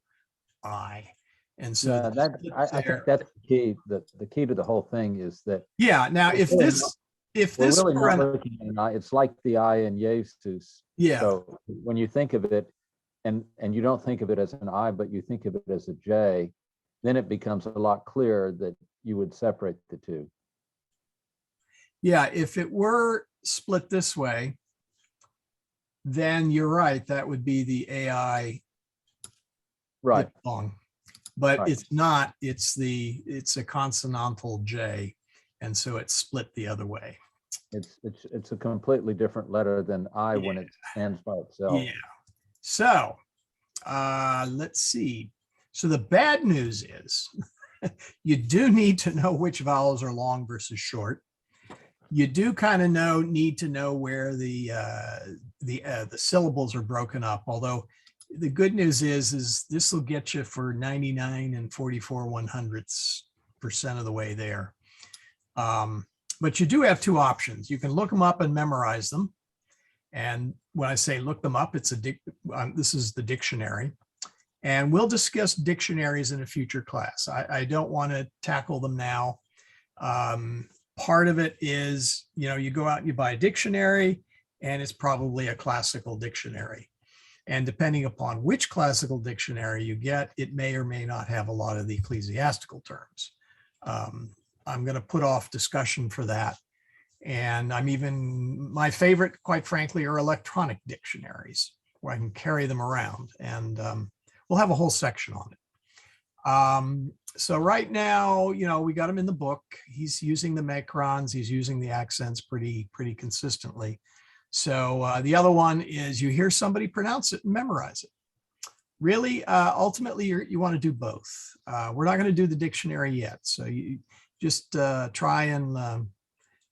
I. And so I think that's the key. The key to the whole thing is that. Yeah. Now, if this really not looking at an I, it's like the I in Jesus. Yeah. So when you think of it, and you don't think of it as an I, but you think of it as a J, then it becomes a lot clearer that you would separate the two. Yeah, if it were split this way, then you're right. That would be the AI Right. diphthong. But Right. it's not. It's a consonantal J, and so it's split the other way. It's a completely different letter than I when it stands by itself. Yeah. So let's see. So the bad news is you do need to know which vowels are long versus short. You do kind of need to know where the syllables are broken up. Although the good news is this will get you for 99 and 44/100% of the way there. But you do have two options. You can look them up and memorize them. And when I say look them up, it's this is the dictionary. And we'll discuss dictionaries in a future class. I don't want to tackle them now. Part of it is, you go out and you buy a dictionary and it's probably a classical dictionary. And depending upon which classical dictionary you get, it may or may not have a lot of the ecclesiastical terms. I'm going to put off discussion for that. And my favorite, quite frankly, are electronic dictionaries where I can carry them around, and we'll have a whole section on it. So right now, we got him in the book. He's using the macrons. He's using the accents pretty consistently. So the other one is you hear somebody pronounce it and memorize it. Really, ultimately, you want to do both. We're not going to do the dictionary yet. So you just try and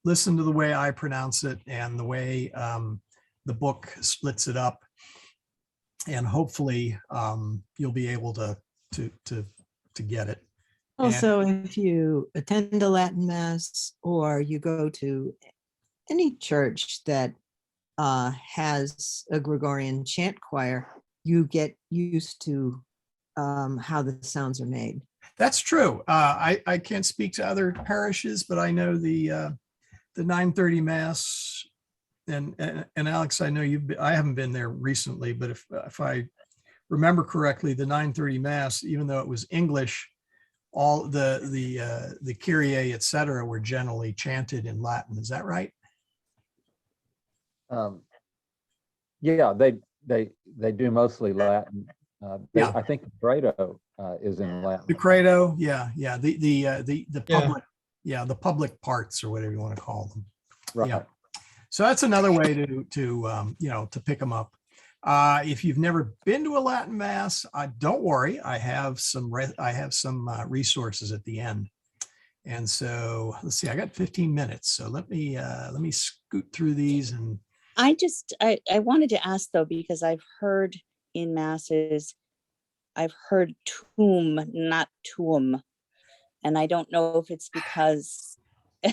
listen to the way I pronounce it and the way the book splits it up. And hopefully you'll be able to get it. Also, if you attend a Latin Mass or you go to any church that has a Gregorian chant choir, you get used to how the sounds are made. That's true. I can't speak to other parishes, but I know the 9:30 Mass, and Alex, I know I haven't been there recently, but if I remember correctly, the 9:30 Mass, even though it was English, all the Kyrie, et cetera, were generally chanted in Latin. Is that right? Yeah, they do mostly Latin. Yeah. I think the Credo is in Latin. The Credo, yeah. The public, the public parts, or whatever you want to call them. Right. Yeah. So that's another way to pick them up. If you've never been to a Latin Mass, don't worry. I have some resources at the end. And so let's see, I got 15 minutes. So let me scoot through these. And I wanted to ask though, because I've heard in masses, I've heard tomb, not tomb. And I don't know if it's because so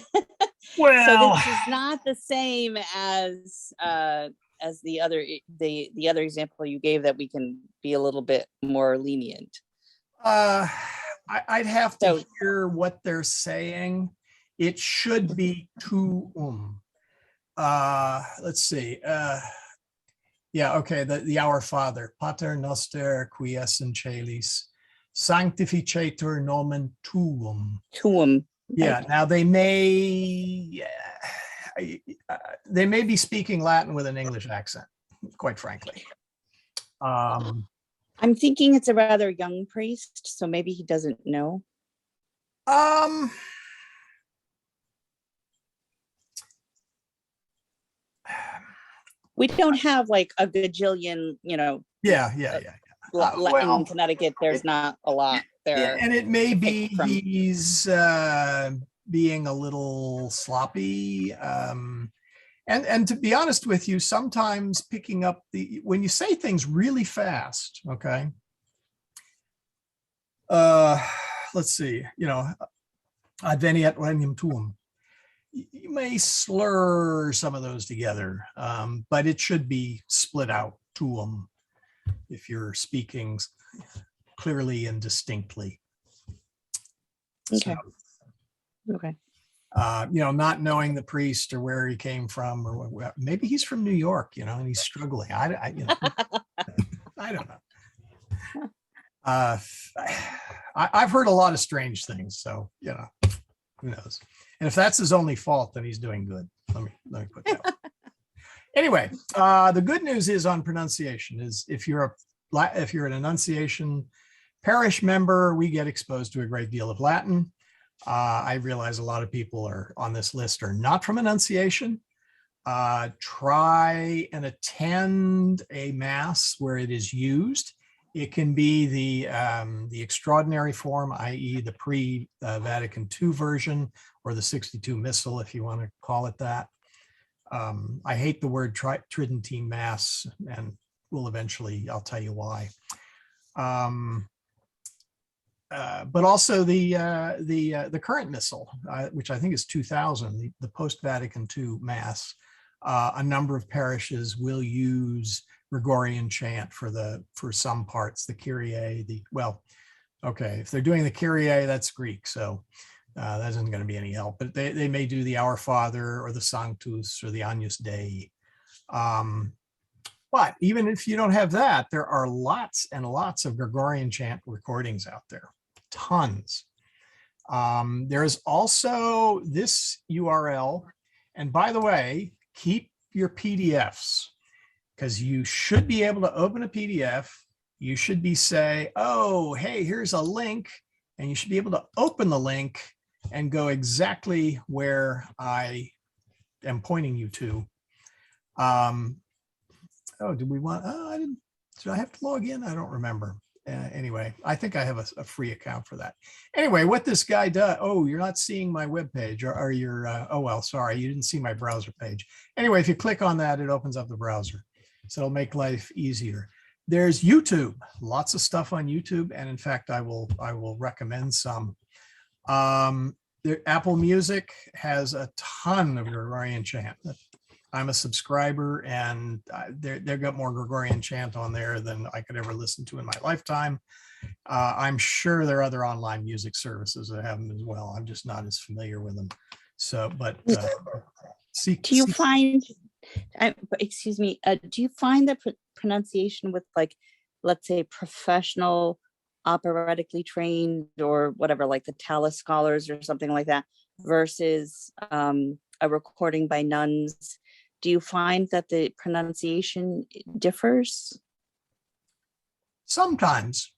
this is not the same as the other example you gave, that we can be a little bit more lenient. I'd have to hear what they're saying. It should be tuum. Let's see. Okay. The Our Father, Pater Noster, qui es in caelis, sanctificetur nomen tuum. Tuum. Yeah. Now they may be speaking Latin with an English accent, quite frankly. I'm thinking it's a rather young priest, so maybe he doesn't know. We don't have like a gajillion, Latin, Connecticut. There's not a lot there. Yeah, and it may be he's being a little sloppy. And to be honest with you, sometimes picking up when you say things really fast, okay. Let's see, adveniat regnum tuum. You may slur some of those together, but it should be split out, tuum, if you're speaking clearly and distinctly. Okay. So, okay. Not knowing the priest or where he came from, or maybe he's from New York, and he's struggling. I don't know. I've heard a lot of strange things, so who knows? And if that's his only fault, then he's doing good. Let me put that. Anyway, the good news is on pronunciation is if you're an Annunciation parish member, we get exposed to a great deal of Latin. I realize a lot of people are on this list are not from Annunciation. Try and attend a Mass where it is used. It can be the extraordinary form, i.e. the pre-Vatican II version, or the 62 Missal, if you want to call it that. I hate the word Tridentine Mass, and I'll tell you why. But also the current Missal, which I think is 2000, the post-Vatican II Mass. A number of parishes will use Gregorian chant for some parts, the Kyrie, if they're doing the Kyrie, that's Greek, so that isn't going to be any help, but they may do the Our Father or the Sanctus or the Agnus Dei. But even if you don't have that, there are lots and lots of Gregorian chant recordings out there, tons. There's also this URL. And by the way, keep your PDFs, because you should be able to open a PDF. You should be say, oh, hey, here's a link. And you should be able to open the link and go exactly where I am pointing you to. Oh, do we want, oh, I didn't, did I have to log in? I don't remember. Anyway, I think I have a free account for that. Anyway, what this guy does, oh, you're not seeing my web page, or you're, oh, well, sorry, you didn't see my browser page. Anyway, if you click on that, it opens up the browser. So it'll make life easier. There's YouTube, lots of stuff on YouTube. And in fact, I will recommend some. Apple Music has a ton of Gregorian chant. I'm a subscriber, and they've got more Gregorian chant on there than I could ever listen to in my lifetime. I'm sure there are other online music services that have them as well. I'm just not as familiar with them. So, but Do you find, excuse me, do you find the pronunciation with, like, let's say professional operatically trained or whatever, like the Tallis scholars or something like that, versus a recording by nuns? Do you find that the pronunciation differs? Sometimes.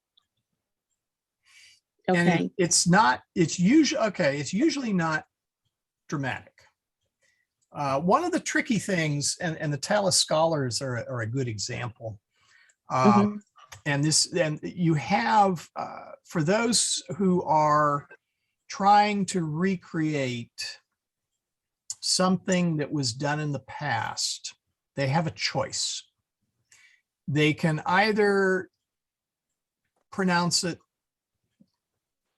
Okay. And it's not, it's usually, okay, it's usually not dramatic. One of the tricky things, and the Tallis scholars are a good example. And you have, for those who are trying to recreate something that was done in the past, they have a choice. They can either pronounce it,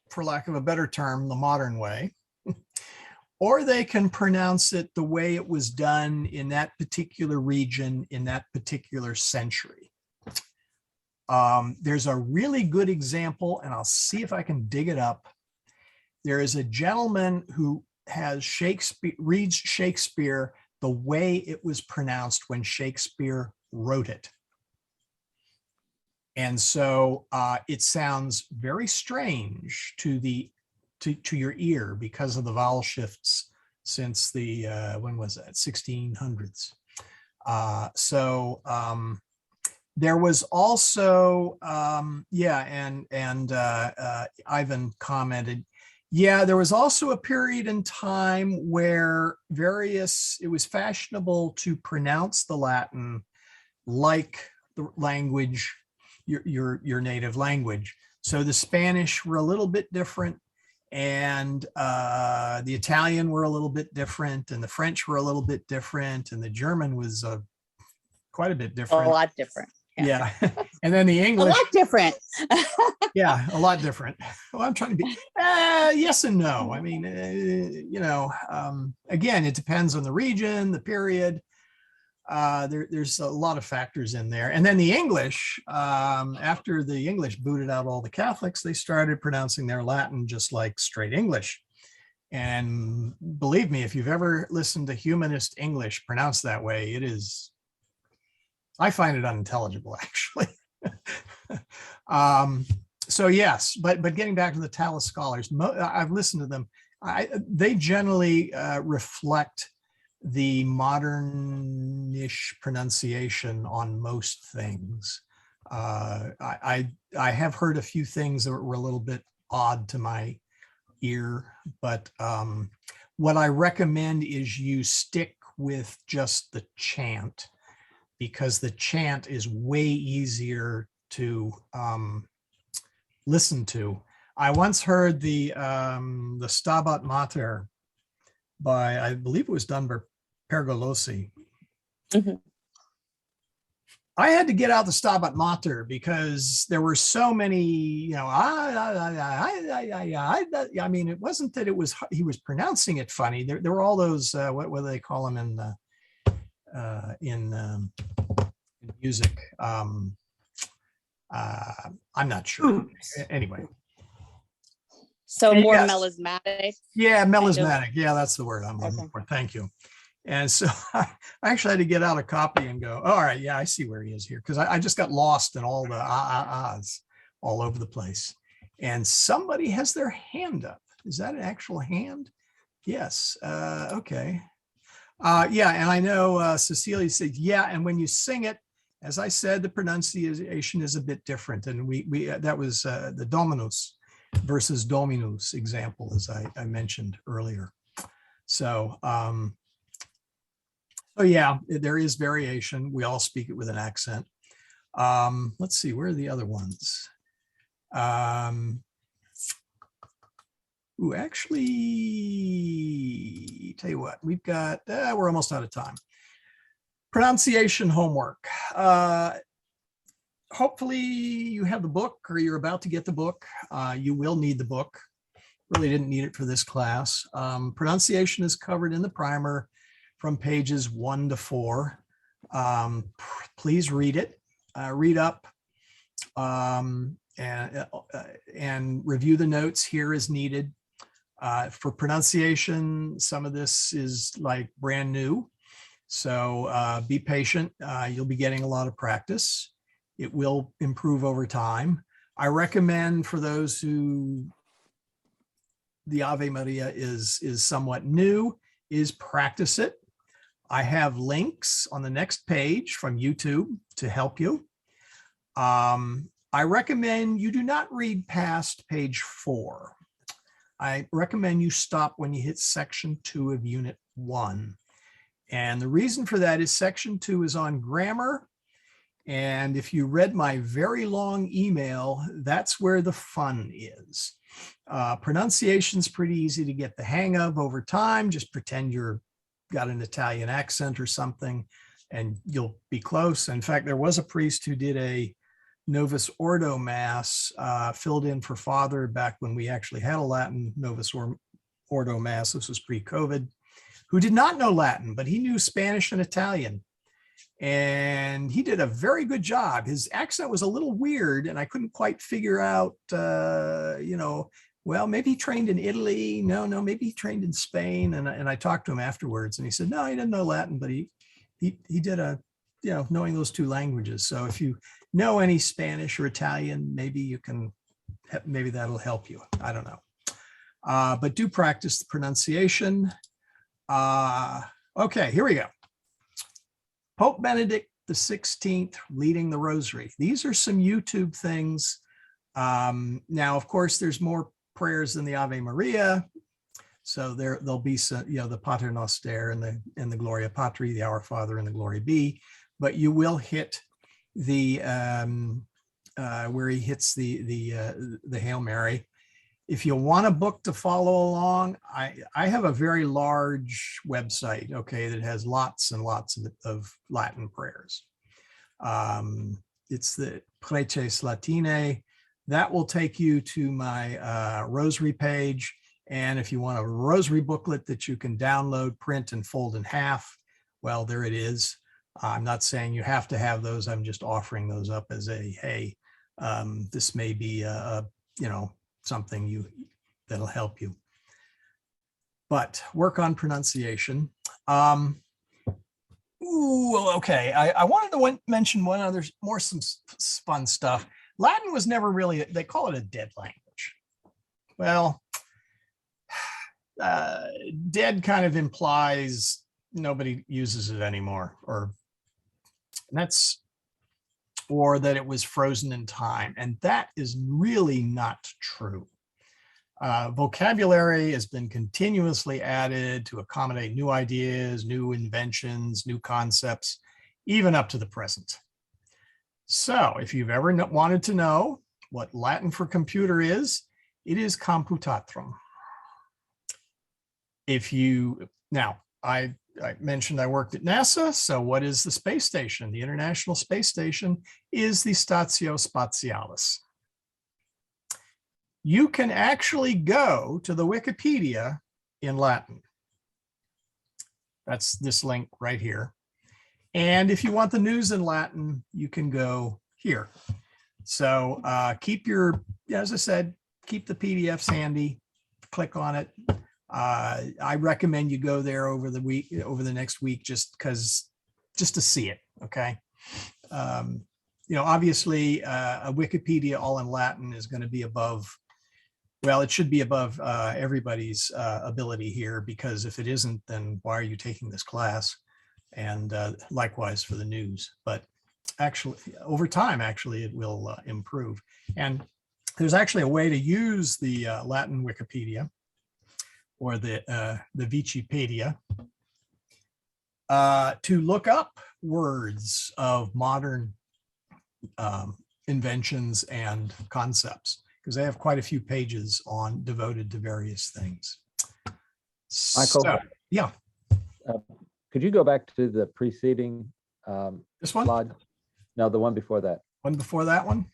for lack of a better term, the modern way, or they can pronounce it the way it was done in that particular region, in that particular century. There's a really good example, and I'll see if I can dig it up. There is a gentleman who has reads Shakespeare the way it was pronounced when Shakespeare wrote it. And so it sounds very strange to your ear because of the vowel shifts since the, when was that, 1600s. There was also, Ivan commented, yeah, there was also a period in time where it was fashionable to pronounce the Latin like the language, your native language. So the Spanish were a little bit different, and the Italian were a little bit different, and the French were a little bit different, and the German was quite a bit different. A lot different. Yeah. And then the English. A lot different. Yeah, a lot different. Well, I'm trying to be, yes and no. I mean, again, it depends on the region, the period. There's a lot of factors in there. And then the English, after the English booted out all the Catholics, they started pronouncing their Latin just like straight English. And believe me, if you've ever listened to humanist English pronounced that way, I find it unintelligible, actually. So yes, but getting back to the Tallis scholars, I've listened to them. They generally reflect the modern-ish pronunciation on most things. I have heard a few things that were a little bit odd to my ear, but what I recommend is you stick with just the chant, because the chant is way easier to listen to. I once heard the Stabat Mater by, I believe it was done by Pergolosi. Mm-hmm. I had to get out the Stabat Mater because there were so many, I mean, it wasn't that he was pronouncing it funny. There were all those, what do they call them in music? I'm not sure. Anyway. So more yes. melismatic. Yeah, melismatic. Yeah, that's the word I'm looking Okay. for. Thank you. And so I actually had to get out a copy and go, all right, yeah, I see where he is here. Because I just got lost in all the ahs all over the place. And somebody has their hand up. Is that an actual hand? Yes. Okay. Yeah, and I know Cecilia said, yeah, and when you sing it, as I said, the pronunciation is a bit different. And we that was the dominus versus dominus example, as I mentioned earlier. So, oh yeah, there is variation. We all speak it with an accent. Let's see, where are the other ones? Actually, tell you what, we've got, we're almost out of time. Pronunciation homework. Hopefully you have the book or you're about to get the book. You will need the book. Really didn't need it for this class. Pronunciation is covered in the primer from pages 1 to 4. Please read it, read up, and review the notes here as needed. For pronunciation, some of this is like brand new. So be patient. You'll be getting a lot of practice. It will improve over time. I recommend for those who the Ave Maria is somewhat new, is practice it. I have links on the next page from YouTube to help you. I recommend you do not read past page 4. I recommend you stop when you hit section 2 of unit 1. And the reason for that is section 2 is on grammar. And if you read my very long email, that's where the fun is. Pronunciation's pretty easy to get the hang of over time. Just pretend you're got an Italian accent or something, and you'll be close. In fact, there was a priest who did a Novus Ordo Mass, filled in for Father back when we actually had a Latin Novus Ordo Mass. This was pre-COVID, who did not know Latin, but he knew Spanish and Italian. And he did a very good job. His accent was a little weird, and I couldn't quite figure out, well, maybe he trained in Italy. No, maybe he trained in Spain. And I talked to him afterwards, and he said, no, he didn't know Latin, but he did knowing those 2 languages. So if you know any Spanish or Italian, maybe that'll help you. I don't know. But do practice the pronunciation. Okay, here we go. Pope Benedict XVI leading the rosary. These are some YouTube things. Now, of course, there's more prayers than the Ave Maria. So there'll be some, the Pater Noster and the Gloria Patri, the Our Father and the Glory Be. But you will hit the where he hits the Hail Mary. If you want a book to follow along, I have a very large website, okay, that has lots and lots of Latin prayers. It's the Preces Latine. That will take you to my rosary page. And if you want a rosary booklet that you can download, print, and fold in half, well, there it is. I'm not saying you have to have those. I'm just offering those up as a, hey, this may be something that'll help you. But work on pronunciation. Okay. I wanted to mention one other, some fun stuff. Latin was never really, they call it a dead language. Well, dead kind of implies nobody uses it anymore, or that it was frozen in time. And that is really not true. Vocabulary has been continuously added to accommodate new ideas, new inventions, new concepts, even up to the present. So if you've ever wanted to know what Latin for computer is, it is computatrum. I mentioned I worked at NASA. So what is the space station? The International Space Station is the Statio Spatialis. You can actually go to the Wikipedia in Latin. That's this link right here. And if you want the news in Latin, you can go here. So keep as I said, keep the PDFs handy, click on it. I recommend you go there over the next week, just to see it. Okay. Obviously a Wikipedia all in Latin is going to be above, well, it should be above everybody's ability here, because if it isn't, then why are you taking this class? And likewise for the news. But actually, over time, actually, it will improve. And there's actually a way to use the Latin Wikipedia, or the Wikipedia, to look up words of modern inventions and concepts, because they have quite a few pages devoted to various things. Michael? So, yeah. Could you go back to the preceding This one? slide? No, the one before that. One before that one?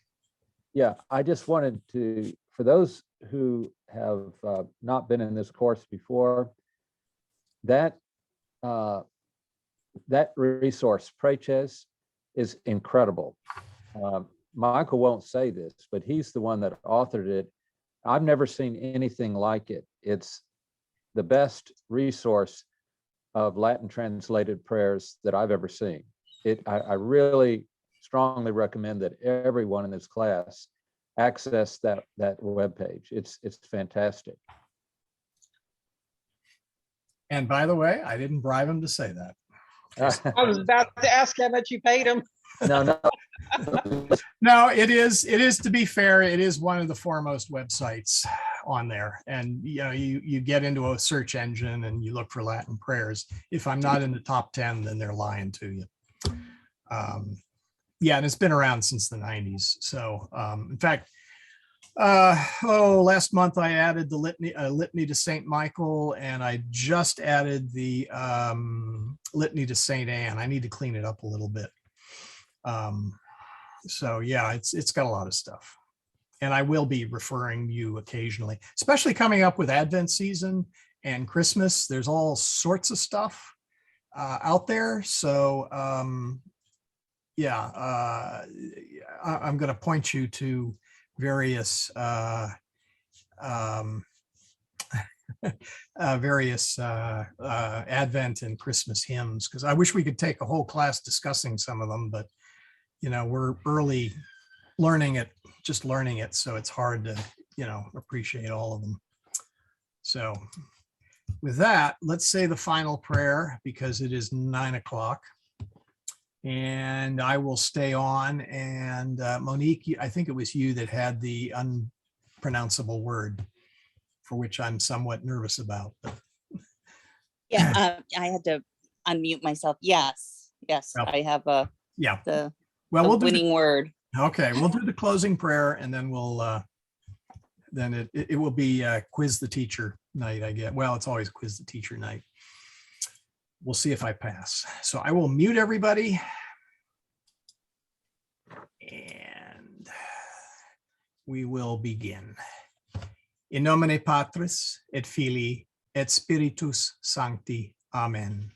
Yeah, I just wanted to, for those who have not been in this course before, that resource, Preces, is incredible. Michael won't say this, but he's the one that authored it. I've never seen anything like it. It's the best resource of Latin translated prayers that I've ever seen. I really strongly recommend that everyone in this class access that webpage. It's fantastic. And by the way, I didn't bribe him to say that. I was about to ask how much you paid him. No. No, it is, to be fair, it is one of the foremost websites on there. And you get into a search engine and you look for Latin prayers. If I'm not in the top 10, then they're lying to you. Yeah, and it's been around since the 90s. So in fact, last month I added the litany to Saint Michael, and I just added the litany to Saint Anne. I need to clean it up a little bit. So yeah, it's got a lot of stuff, and I will be referring you occasionally, especially coming up with Advent season and Christmas. There's all sorts of stuff out there. So yeah, I'm going to point you to various various Advent and Christmas hymns, because I wish we could take a whole class discussing some of them, but we're early just learning it, so it's hard to appreciate all of them. So with that, let's say the final prayer, because it is 9 o'clock. And I will stay on. And Monique, I think it was you that had the unpronounceable word, for which I'm somewhat nervous about. But Yeah, I had to unmute myself. Yes, Oh. I have yeah. the Well, winning word. Okay, we'll do the closing prayer, and then we'll then it will be quiz the teacher night, I guess. Well, it's always quiz the teacher night. We'll see if I pass. So I will mute everybody. And we will begin. In nomine Patris et Filii et Spiritus Sancti. Amen.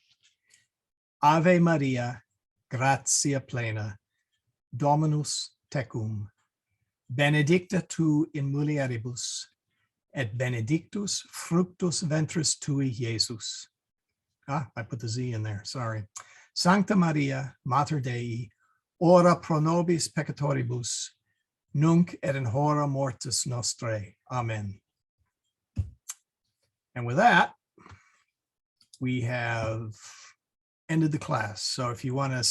Ave Maria, gratia plena, Dominus tecum. Benedicta tu in mulieribus, et benedictus fructus ventris tui, Jesus. I put the Z in there, sorry. Sancta Maria, Mater Dei, ora pro nobis peccatoribus, nunc et in hora mortis nostrae. Amen. And with that, we have ended the class. So if you want to